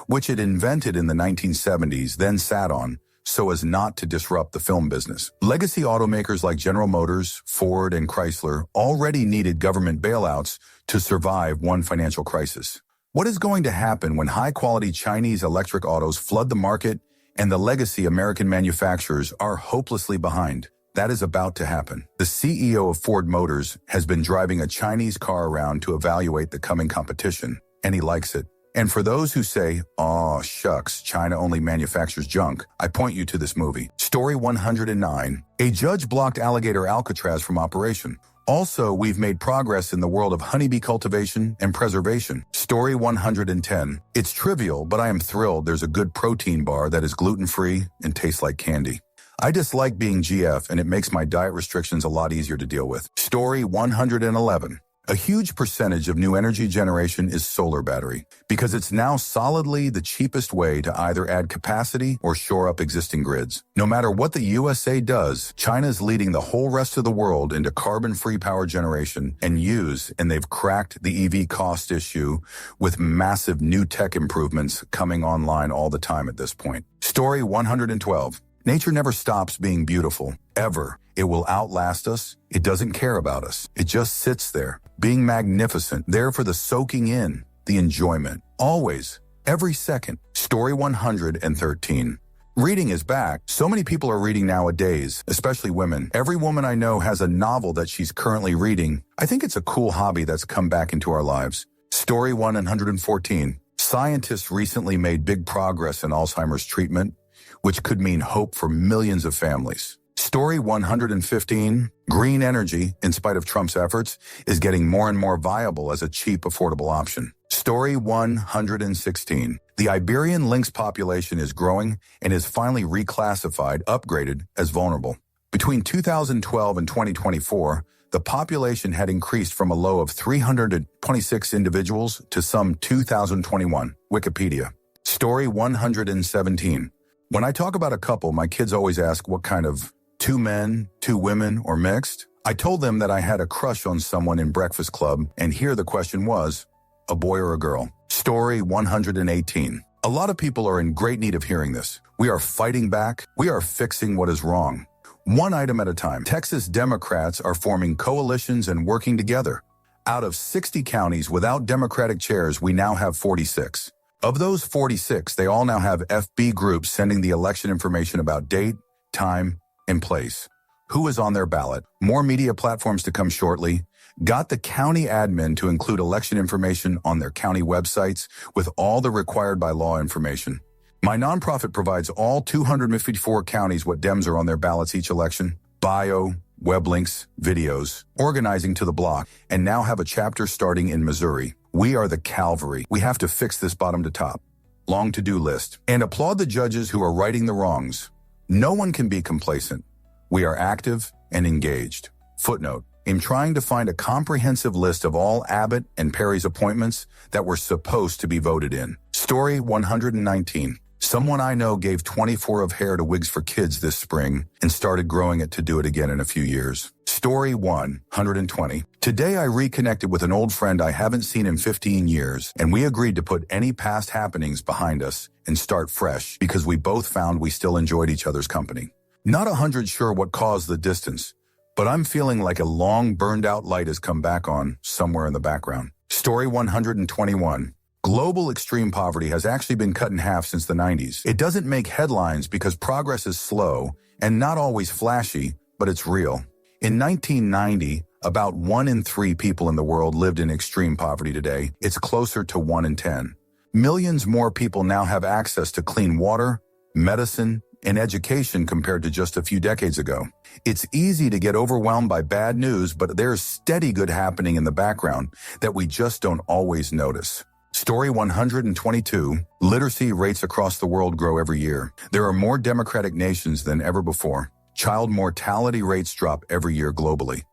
which it invented in the 1970s, then sat on, so as not to disrupt the film business. Legacy automakers like General Motors, Ford, and Chrysler already needed government bailouts to survive one financial crisis. What is going to happen when high-quality Chinese electric autos flood the market and the legacy American manufacturers are hopelessly behind? That is about to happen. The CEO of Ford Motors has been driving a Chinese car around to evaluate the coming competition, and he likes it. And for those who say, "Aw, shucks, China only manufactures junk," I point you to this movie. Story 109. A judge blocked alligator Alcatraz from operation. Also, we've made progress in the world of honeybee cultivation and preservation. Story 110. It's trivial, but I am thrilled there's a good protein bar that is gluten-free and tastes like candy. I dislike being GF, and it makes my diet restrictions a lot easier to deal with. Story 111. A huge percentage of new energy generation is solar battery, because it's now solidly the cheapest way to either add capacity or shore up existing grids. No matter what the USA does, China is leading the whole rest of the world into carbon-free power generation and they've cracked the EV cost issue with massive new tech improvements coming online all the time at this point. Story 112. Nature never stops being beautiful, ever. It will outlast us. It doesn't care about us. It just sits there, being magnificent, there for the soaking in, the enjoyment. Always, every second. Story 113. Reading is back. So many people are reading nowadays, especially women. Every woman I know has a novel that she's currently reading. I think it's a cool hobby that's come back into our lives. Story 114. Scientists recently made big progress in Alzheimer's treatment, which could mean hope for millions of families. Story 115. Green energy, in spite of Trump's efforts, is getting more and more viable as a cheap, affordable option. Story 116. The Iberian lynx population is growing and is finally reclassified, upgraded, as vulnerable. Between 2012 and 2024, the population had increased from a low of 326 individuals to some 2,021. Wikipedia. Story 117. When I talk about a couple, my kids always ask what kind of 2 men, 2 women, or mixed. I told them that I had a crush on someone in Breakfast Club, and here the question was, a boy or a girl? Story 118. A lot of people are in great need of hearing this. We are fighting back. We are fixing what is wrong. One item at a time. Texas Democrats are forming coalitions and working together. Out of 60 counties without Democratic chairs, we now have 46. Of those 46, they all now have FB groups sending the election information about date, time, and place. Who is on their ballot? More media platforms to come shortly. Got the county admin to include election information on their county websites with all the required by law information. My nonprofit provides all 254 counties what Dems are on their ballots each election. Bio, web links, videos, organizing to the block, and now have a chapter starting in Missouri. We are the cavalry. We have to fix this bottom to top. Long to-do list. And applaud the judges who are righting the wrongs. No one can be complacent. We are active and engaged. Footnote. I'm trying to find a comprehensive list of all Abbott and Perry's appointments that were supposed to be voted in. Story 119. Someone I know gave 24 of hair to Wigs for Kids this spring and started growing it to do it again in a few years. Story 120. Today I reconnected with an old friend I haven't seen in 15 years, and we agreed to put any past happenings behind us and start fresh because we both found we still enjoyed each other's company. Not 100% sure what caused the distance, but I'm feeling like a long burned-out light has come back on somewhere in the background. Story 121. Global extreme poverty has actually been cut in half since the 90s. It doesn't make headlines because progress is slow and not always flashy, but it's real. In 1990, about 1 in 3 people in the world lived in extreme poverty. Today, it's closer to 1 in 10. Millions more people now have access to clean water, medicine, and education compared to just a few decades ago. It's easy to get overwhelmed by bad news, but there's steady good happening in the background that we just don't always notice. Story 122. Literacy rates across the world grow every year. There are more democratic nations than ever before. Child mortality rates drop every year globally.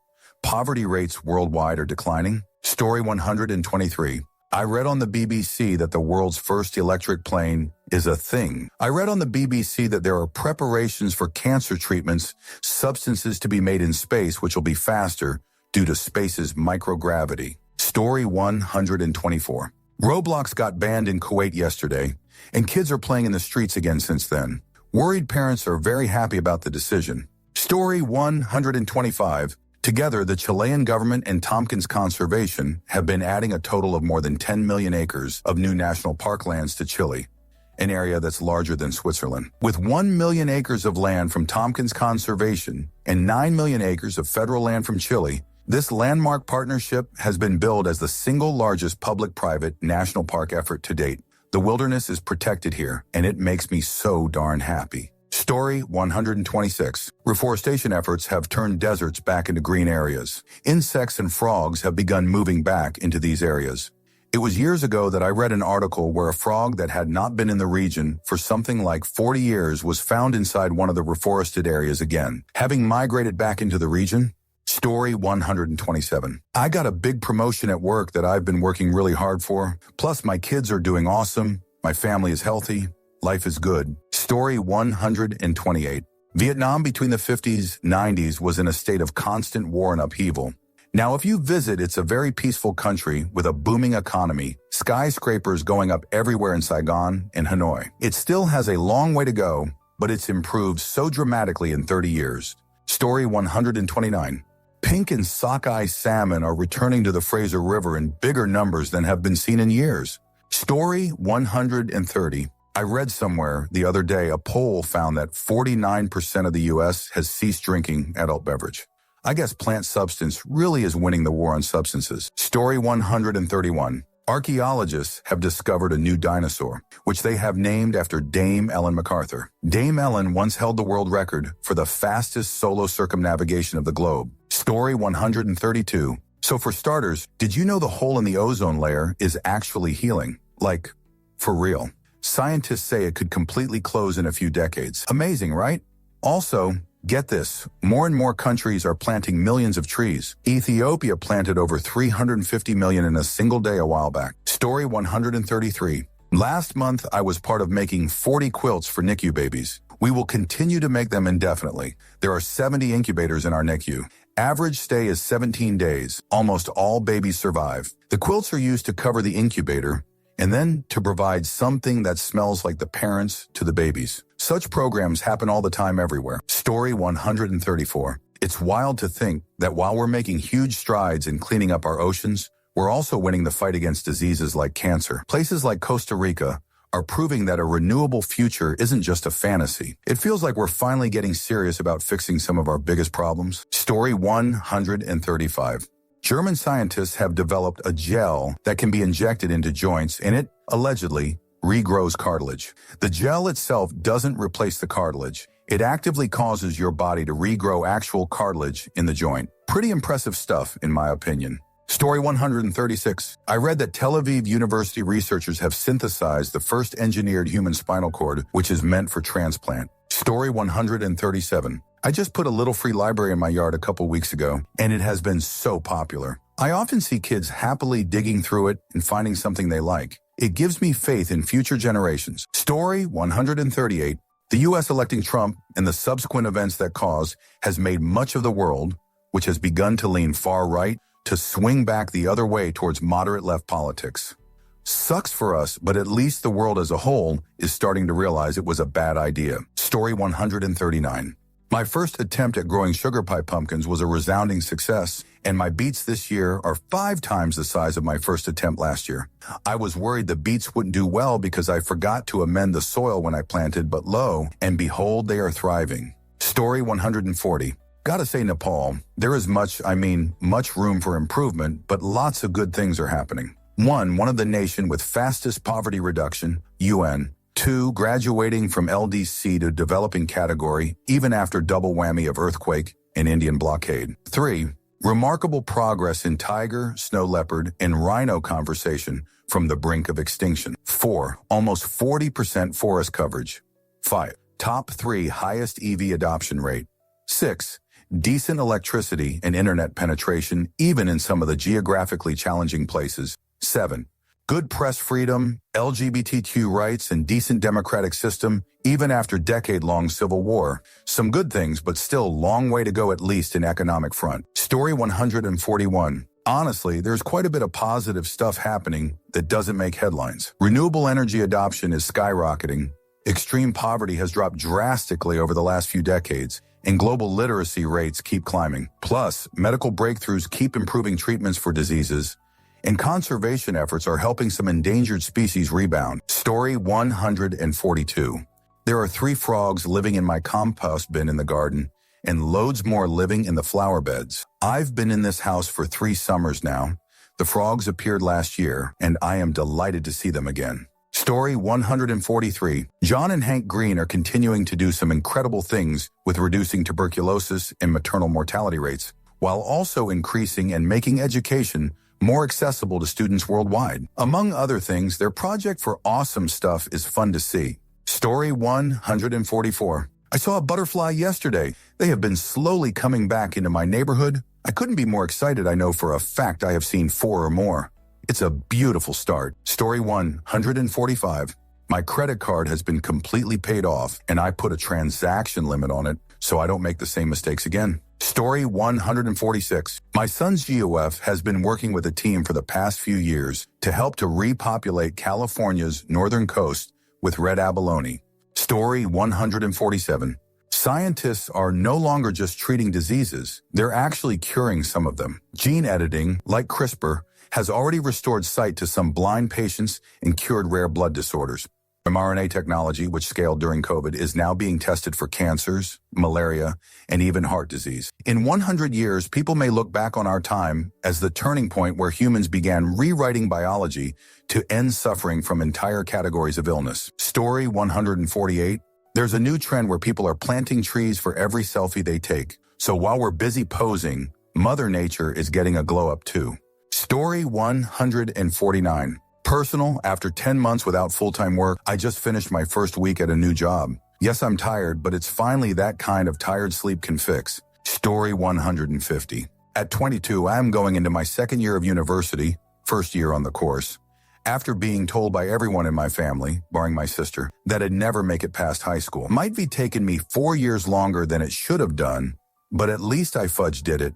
Poverty rates worldwide are declining. Story 123. I read on the BBC that the world's first electric plane is a thing. I read on the BBC that there are preparations for cancer treatments, substances to be made in space which will be faster due to space's microgravity. Story 124. Roblox got banned in Kuwait yesterday, and kids are playing in the streets again since then. Worried parents are very happy about the decision. Story 125. Together, the Chilean government and Tompkins Conservation have been adding a total of more than 10 million acres of new national park lands to Chile, an area that's larger than Switzerland. With 1 million acres of land from Tompkins Conservation and 9 million acres of federal land from Chile, this landmark partnership has been billed as the single largest public-private national park effort to date. The wilderness is protected here, and it makes me so darn happy. Story 126. Reforestation efforts have turned deserts back into green areas. Insects and frogs have begun moving back into these areas. It was years ago that I read an article where a frog that had not been in the region for something like 40 years was found inside one of the reforested areas again, having migrated back into the region. Story 127. I got a big promotion at work that I've been working really hard for. Plus, my kids are doing awesome. My family is healthy. Life is good. Story 128. Vietnam between the 50s and 90s was in a state of constant war and upheaval. Now, if you visit, it's a very peaceful country with a booming economy, skyscrapers going up everywhere in Saigon and Hanoi. It still has a long way to go, but it's improved so dramatically in 30 years. Story 129. Pink and sockeye salmon are returning to the Fraser River in bigger numbers than have been seen in years. Story 130. I read somewhere the other day a poll found that 49% of the U.S. has ceased drinking adult beverage. I guess plant substance really is winning the war on substances. Story 131. Archaeologists have discovered a new dinosaur, which they have named after Dame Ellen MacArthur. Dame Ellen once held the world record for the fastest solo circumnavigation of the globe. Story 132. So for starters, did you know the hole in the ozone layer is actually healing? Like, for real. Scientists say it could completely close in a few decades. Amazing, right? Also, get this, more and more countries are planting millions of trees. Ethiopia planted over 350 million in a single day a while back. Story 133. Last month, I was part of making 40 quilts for NICU babies. We will continue to make them indefinitely. There are 70 incubators in our NICU. Average stay is 17 days. Almost all babies survive. The quilts are used to cover the incubator and then to provide something that smells like the parents to the babies. Such programs happen all the time everywhere. Story 134. It's wild to think that while we're making huge strides in cleaning up our oceans, we're also winning the fight against diseases like cancer. Places like Costa Rica are proving that a renewable future isn't just a fantasy. It feels like we're finally getting serious about fixing some of our biggest problems. Story 135. German scientists have developed a gel that can be injected into joints, and it, allegedly, regrows cartilage. The gel itself doesn't replace the cartilage. It actively causes your body to regrow actual cartilage in the joint. Pretty impressive stuff, in my opinion. Story 136. I read that Tel Aviv University researchers have synthesized the first engineered human spinal cord, which is meant for transplant. Story 137. I just put a little free library in my yard a couple weeks ago, and it has been so popular. I often see kids happily digging through it and finding something they like. It gives me faith in future generations. Story 138. The U.S. electing Trump and the subsequent events that caused has made much of the world, which has begun to lean far right, to swing back the other way towards moderate left politics. Sucks for us, but at least the world as a whole is starting to realize it was a bad idea. Story 139. My first attempt at growing sugar pie pumpkins was a resounding success, and my beets this year are 5 times the size of my first attempt last year. I was worried the beets wouldn't do well because I forgot to amend the soil when I planted, but lo and behold, they are thriving. Story 140. Gotta say, Nepal, there is much room for improvement, but lots of good things are happening. 1. One of the nation with fastest poverty reduction, UN. 2. Graduating from LDC to developing category, even after double whammy of earthquake and Indian blockade. 3. Remarkable progress in tiger, snow leopard, and rhino conservation from the brink of extinction. 4. Almost 40% forest coverage. 5. Top 3 highest EV adoption rate. 6. Decent electricity and internet penetration, even in some of the geographically challenging places. 7. Good press freedom, LGBTQ rights, and decent democratic system, even after decade-long civil war. Some good things, but still long way to go, at least in economic front. Story 141. Honestly, there's quite a bit of positive stuff happening that doesn't make headlines. Renewable energy adoption is skyrocketing. Extreme poverty has dropped drastically over the last few decades, and global literacy rates keep climbing. Plus, medical breakthroughs keep improving treatments for diseases, and conservation efforts are helping some endangered species rebound. Story 142. There are 3 frogs living in my compost bin in the garden, and loads more living in the flower beds. I've been in this house for 3 summers now. The frogs appeared last year, and I am delighted to see them again. Story 143. John and Hank Green are continuing to do some incredible things with reducing tuberculosis and maternal mortality rates, while also increasing and making education more accessible to students worldwide. Among other things, their project for awesome stuff is fun to see. Story 144. I saw a butterfly yesterday. They have been slowly coming back into my neighborhood. I couldn't be more excited. I know for a fact I have seen 4 or more. It's a beautiful start. Story 145. My credit card has been completely paid off, and I put a transaction limit on it so I don't make the same mistakes again. Story 146. My son's GOF has been working with a team for the past few years to help to repopulate California's northern coast with red abalone. Story 147. Scientists are no longer just treating diseases, they're actually curing some of them. Gene editing, like CRISPR, has already restored sight to some blind patients and cured rare blood disorders. mRNA technology, which scaled during COVID, is now being tested for cancers, malaria, and even heart disease. In 100 years, people may look back on our time as the turning point where humans began rewriting biology to end suffering from entire categories of illness. Story 148. There's a new trend where people are planting trees for every selfie they take. So while we're busy posing, Mother Nature is getting a glow up too. Story 149. Personal, after 10 months without full-time work, I just finished my first week at a new job. Yes, I'm tired, but it's finally that kind of tired sleep can fix. Story 150. At 22, I'm going into my second year of university, first year on the course. After being told by everyone in my family, barring my sister, that I'd never make it past high school. Might be taking me 4 years longer than it should have done, but at least I fudge did it,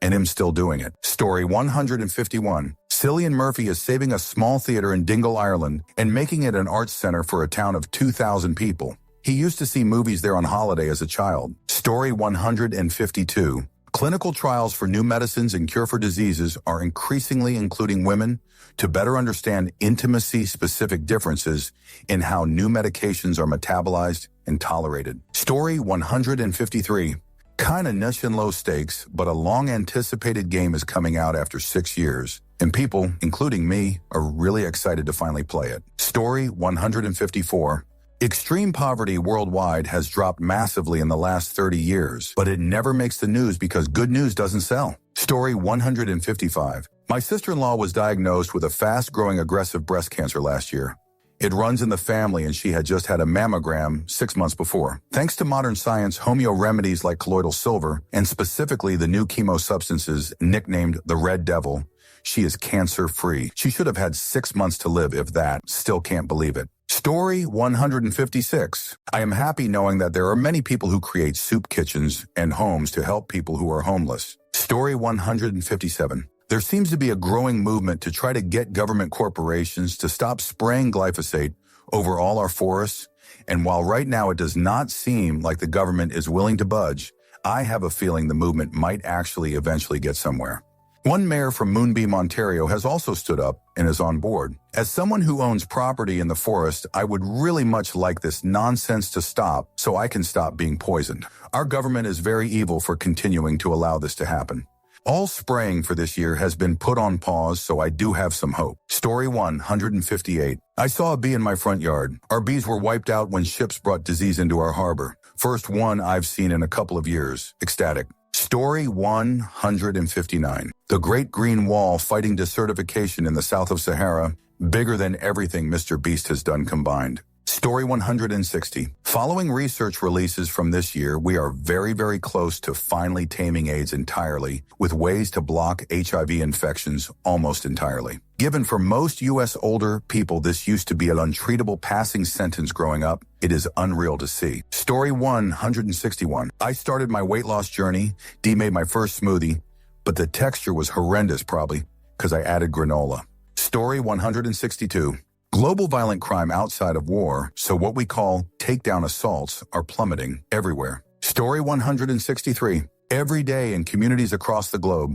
and am still doing it. Story 151. Cillian Murphy is saving a small theater in Dingle, Ireland, and making it an arts center for a town of 2,000 people. He used to see movies there on holiday as a child. Story 152. Clinical trials for new medicines and cure for diseases are increasingly including women to better understand intimacy-specific differences in how new medications are metabolized and tolerated. Story 153. Kinda niche and low stakes, but a long-anticipated game is coming out after 6 years. And people, including me, are really excited to finally play it. Story 154. Extreme poverty worldwide has dropped massively in the last 30 years, but it never makes the news because good news doesn't sell. Story 155. My sister-in-law was diagnosed with a fast-growing aggressive breast cancer last year. It runs in the family and she had just had a mammogram 6 months before. Thanks to modern science, homeo remedies like colloidal silver, and specifically the new chemo substances nicknamed the Red Devil, she is cancer-free. She should have had 6 months to live, if that. Still can't believe it. Story 156. I am happy knowing that there are many people who create soup kitchens and homes to help people who are homeless. Story 157. There seems to be a growing movement to try to get government corporations to stop spraying glyphosate over all our forests, and while right now it does not seem like the government is willing to budge, I have a feeling the movement might actually eventually get somewhere. One mayor from Moonbeam, Ontario has also stood up and is on board. As someone who owns property in the forest, I would really much like this nonsense to stop so I can stop being poisoned. Our government is very evil for continuing to allow this to happen. All spraying for this year has been put on pause, so I do have some hope. Story 158. I saw a bee in my front yard. Our bees were wiped out when ships brought disease into our harbor. First one I've seen in a couple of years. Ecstatic. Story 159. The Great Green Wall fighting desertification in the south of Sahara, bigger than everything Mr. Beast has done combined. Story 160. Following research releases from this year, we are very, very close to finally taming AIDS entirely, with ways to block HIV infections almost entirely. Given for most U.S. older people this used to be an untreatable passing sentence growing up, it is unreal to see. Story 161. I started my weight loss journey, made my first smoothie, but the texture was horrendous probably, because I added granola. Story 162. Global violent crime outside of war, so what we call takedown assaults, are plummeting everywhere. Story 163. Every day in communities across the globe,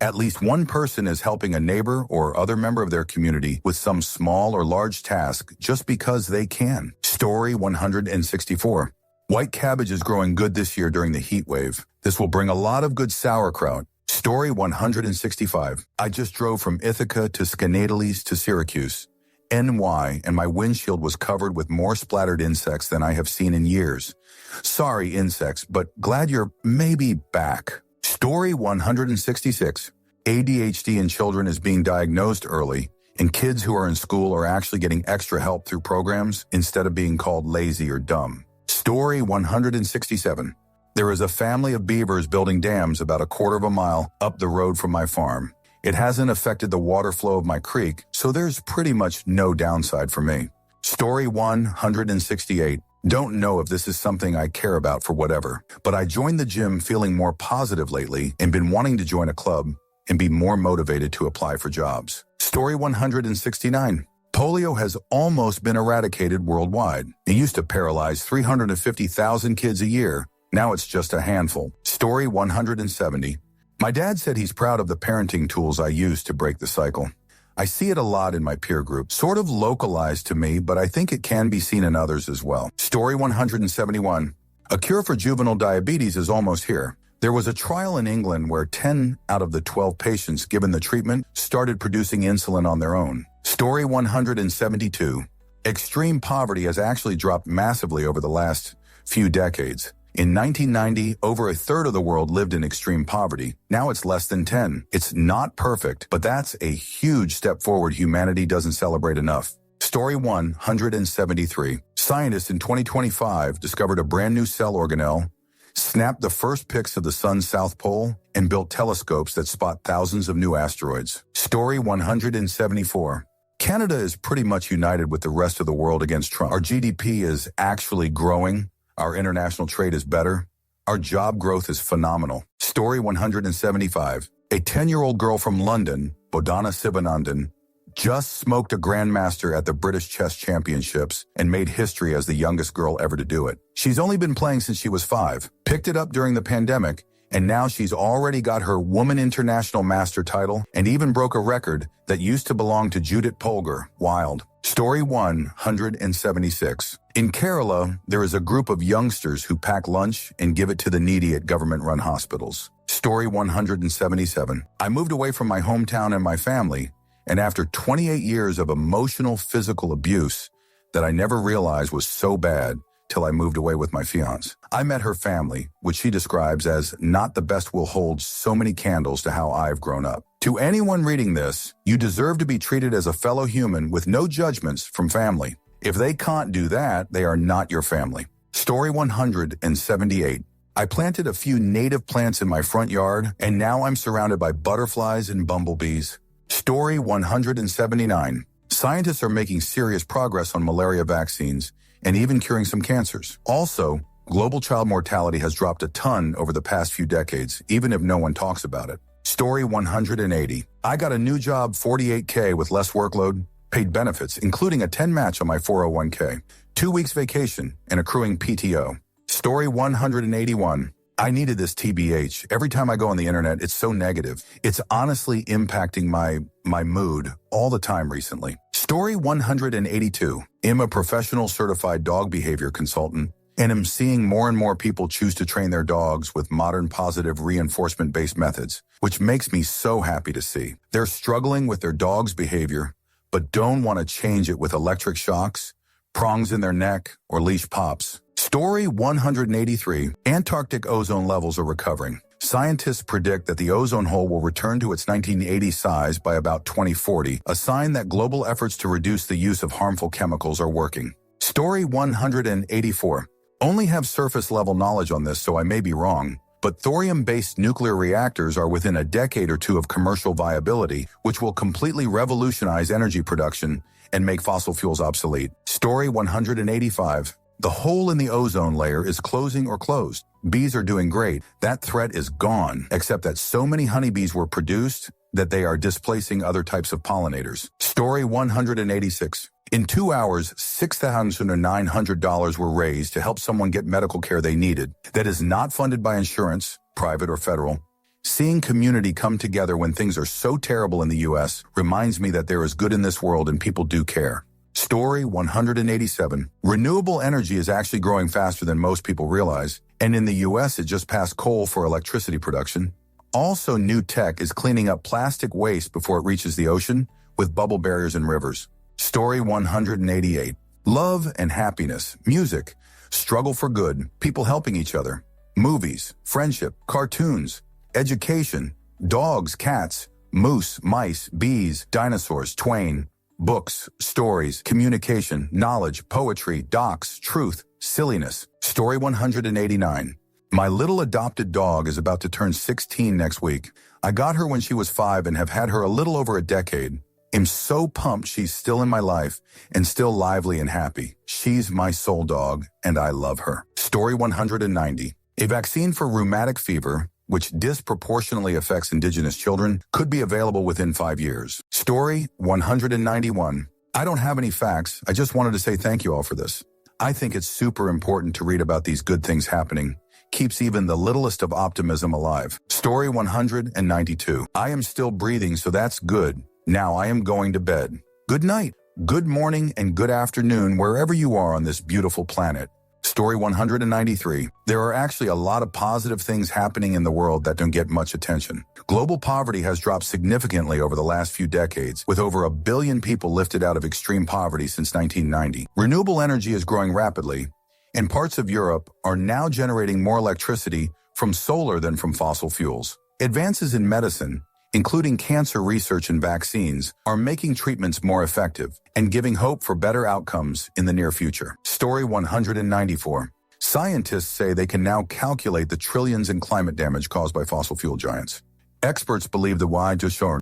at least one person is helping a neighbor or other member of their community with some small or large task just because they can. Story 164. White cabbage is growing good this year during the heat wave. This will bring a lot of good sauerkraut. Story 165. I just drove from Ithaca to Skaneateles to Syracuse, NY, and my windshield was covered with more splattered insects than I have seen in years. Sorry, insects, but glad you're maybe back. Story 166. ADHD in children is being diagnosed early, and kids who are in school are actually getting extra help through programs instead of being called lazy or dumb. Story 167. There is a family of beavers building dams about a quarter of a mile up the road from my farm. It hasn't affected the water flow of my creek, so there's pretty much no downside for me. Story 168. Don't know if this is something I care about for whatever, but I joined the gym feeling more positive lately and been wanting to join a club and be more motivated to apply for jobs. Story 169. Polio has almost been eradicated worldwide. It used to paralyze 350,000 kids a year. Now it's just a handful. Story 170. My dad said he's proud of the parenting tools I use to break the cycle. I see it a lot in my peer group, sort of localized to me, but I think it can be seen in others as well. Story 171. A cure for juvenile diabetes is almost here. There was a trial in England where 10 out of the 12 patients given the treatment started producing insulin on their own. Story 172. Extreme poverty has actually dropped massively over the last few decades. In 1990, over a third of the world lived in extreme poverty. Now it's less than 10. It's not perfect, but that's a huge step forward humanity doesn't celebrate enough. Story 173. Scientists in 2025 discovered a brand new cell organelle, snapped the first pics of the sun's south pole, and built telescopes that spot thousands of new asteroids. Story 174. Canada is pretty much united with the rest of the world against Trump. Our GDP is actually growing. Our international trade is better. Our job growth is phenomenal. Story 175. A 10-year-old girl from London, Bodhana Sivanandan, just smoked a grandmaster at the British Chess Championships and made history as the youngest girl ever to do it. She's only been playing since she was 5, picked it up during the pandemic, and now she's already got her Woman International Master title and even broke a record that used to belong to Judith Polgar. Wild. Story 176. In Kerala, there is a group of youngsters who pack lunch and give it to the needy at government-run hospitals. Story 177. I moved away from my hometown and my family, and after 28 years of emotional, physical abuse that I never realized was so bad till I moved away with my fiance. I met her family, which she describes as not the best will hold so many candles to how I've grown up. To anyone reading this, you deserve to be treated as a fellow human with no judgments from family. If they can't do that, they are not your family. Story 178. I planted a few native plants in my front yard, and now I'm surrounded by butterflies and bumblebees. Story 179. Scientists are making serious progress on malaria vaccines and even curing some cancers. Also, global child mortality has dropped a ton over the past few decades, even if no one talks about it. Story 180. I got a new job, $48K with less workload, paid benefits, including a 10 match on my 401K, 2 weeks vacation, and accruing PTO. Story 181. I needed this TBH. Every time I go on the internet, it's so negative. It's honestly impacting my mood all the time recently. Story 182. I'm a professional certified dog behavior consultant, and am seeing more and more people choose to train their dogs with modern positive reinforcement-based methods, which makes me so happy to see. They're struggling with their dog's behavior, but don't want to change it with electric shocks, prongs in their neck, or leash pops. Story 183. Antarctic ozone levels are recovering. Scientists predict that the ozone hole will return to its 1980 size by about 2040, a sign that global efforts to reduce the use of harmful chemicals are working. Story 184. Only have surface-level knowledge on this, so I may be wrong, but thorium-based nuclear reactors are within a decade or two of commercial viability, which will completely revolutionize energy production and make fossil fuels obsolete. Story 185. The hole in the ozone layer is closing or closed. Bees are doing great. That threat is gone, except that so many honeybees were produced that they are displacing other types of pollinators. Story 186. In 2 hours, $6,900 were raised to help someone get medical care they needed. That is not funded by insurance, private or federal. Seeing community come together when things are so terrible in the U.S. reminds me that there is good in this world and people do care. Story 187. Renewable energy is actually growing faster than most people realize, and in the U.S. it just passed coal for electricity production. Also, new tech is cleaning up plastic waste before it reaches the ocean with bubble barriers in rivers. Story 188. Love and happiness, music, struggle for good, people helping each other, movies, friendship, cartoons, education, dogs, cats, moose, mice, bees, dinosaurs, twain, books, stories, communication, knowledge, poetry, docs, truth, silliness. Story 189. My little adopted dog is about to turn 16 next week. I got her when she was 5 and have had her a little over a decade. I'm so pumped she's still in my life and still lively and happy. She's my soul dog, and I love her. Story 190. A vaccine for rheumatic fever, which disproportionately affects indigenous children, could be available within 5 years. Story 191. I don't have any facts. I just wanted to say thank you all for this. I think it's super important to read about these good things happening. Keeps even the littlest of optimism alive. Story 192. I am still breathing, so that's good. Now I am going to bed. Good night, good morning, and good afternoon wherever you are on this beautiful planet. Story 193. There are actually a lot of positive things happening in the world that don't get much attention. Global poverty has dropped significantly over the last few decades, with over 1 billion people lifted out of extreme poverty since 1990. Renewable energy is growing rapidly, and parts of Europe are now generating more electricity from solar than from fossil fuels. Advances in medicine, including cancer research and vaccines, are making treatments more effective and giving hope for better outcomes in the near future. Story 194. Scientists say they can now calculate the trillions in climate damage caused by fossil fuel giants. Experts believe the wide to short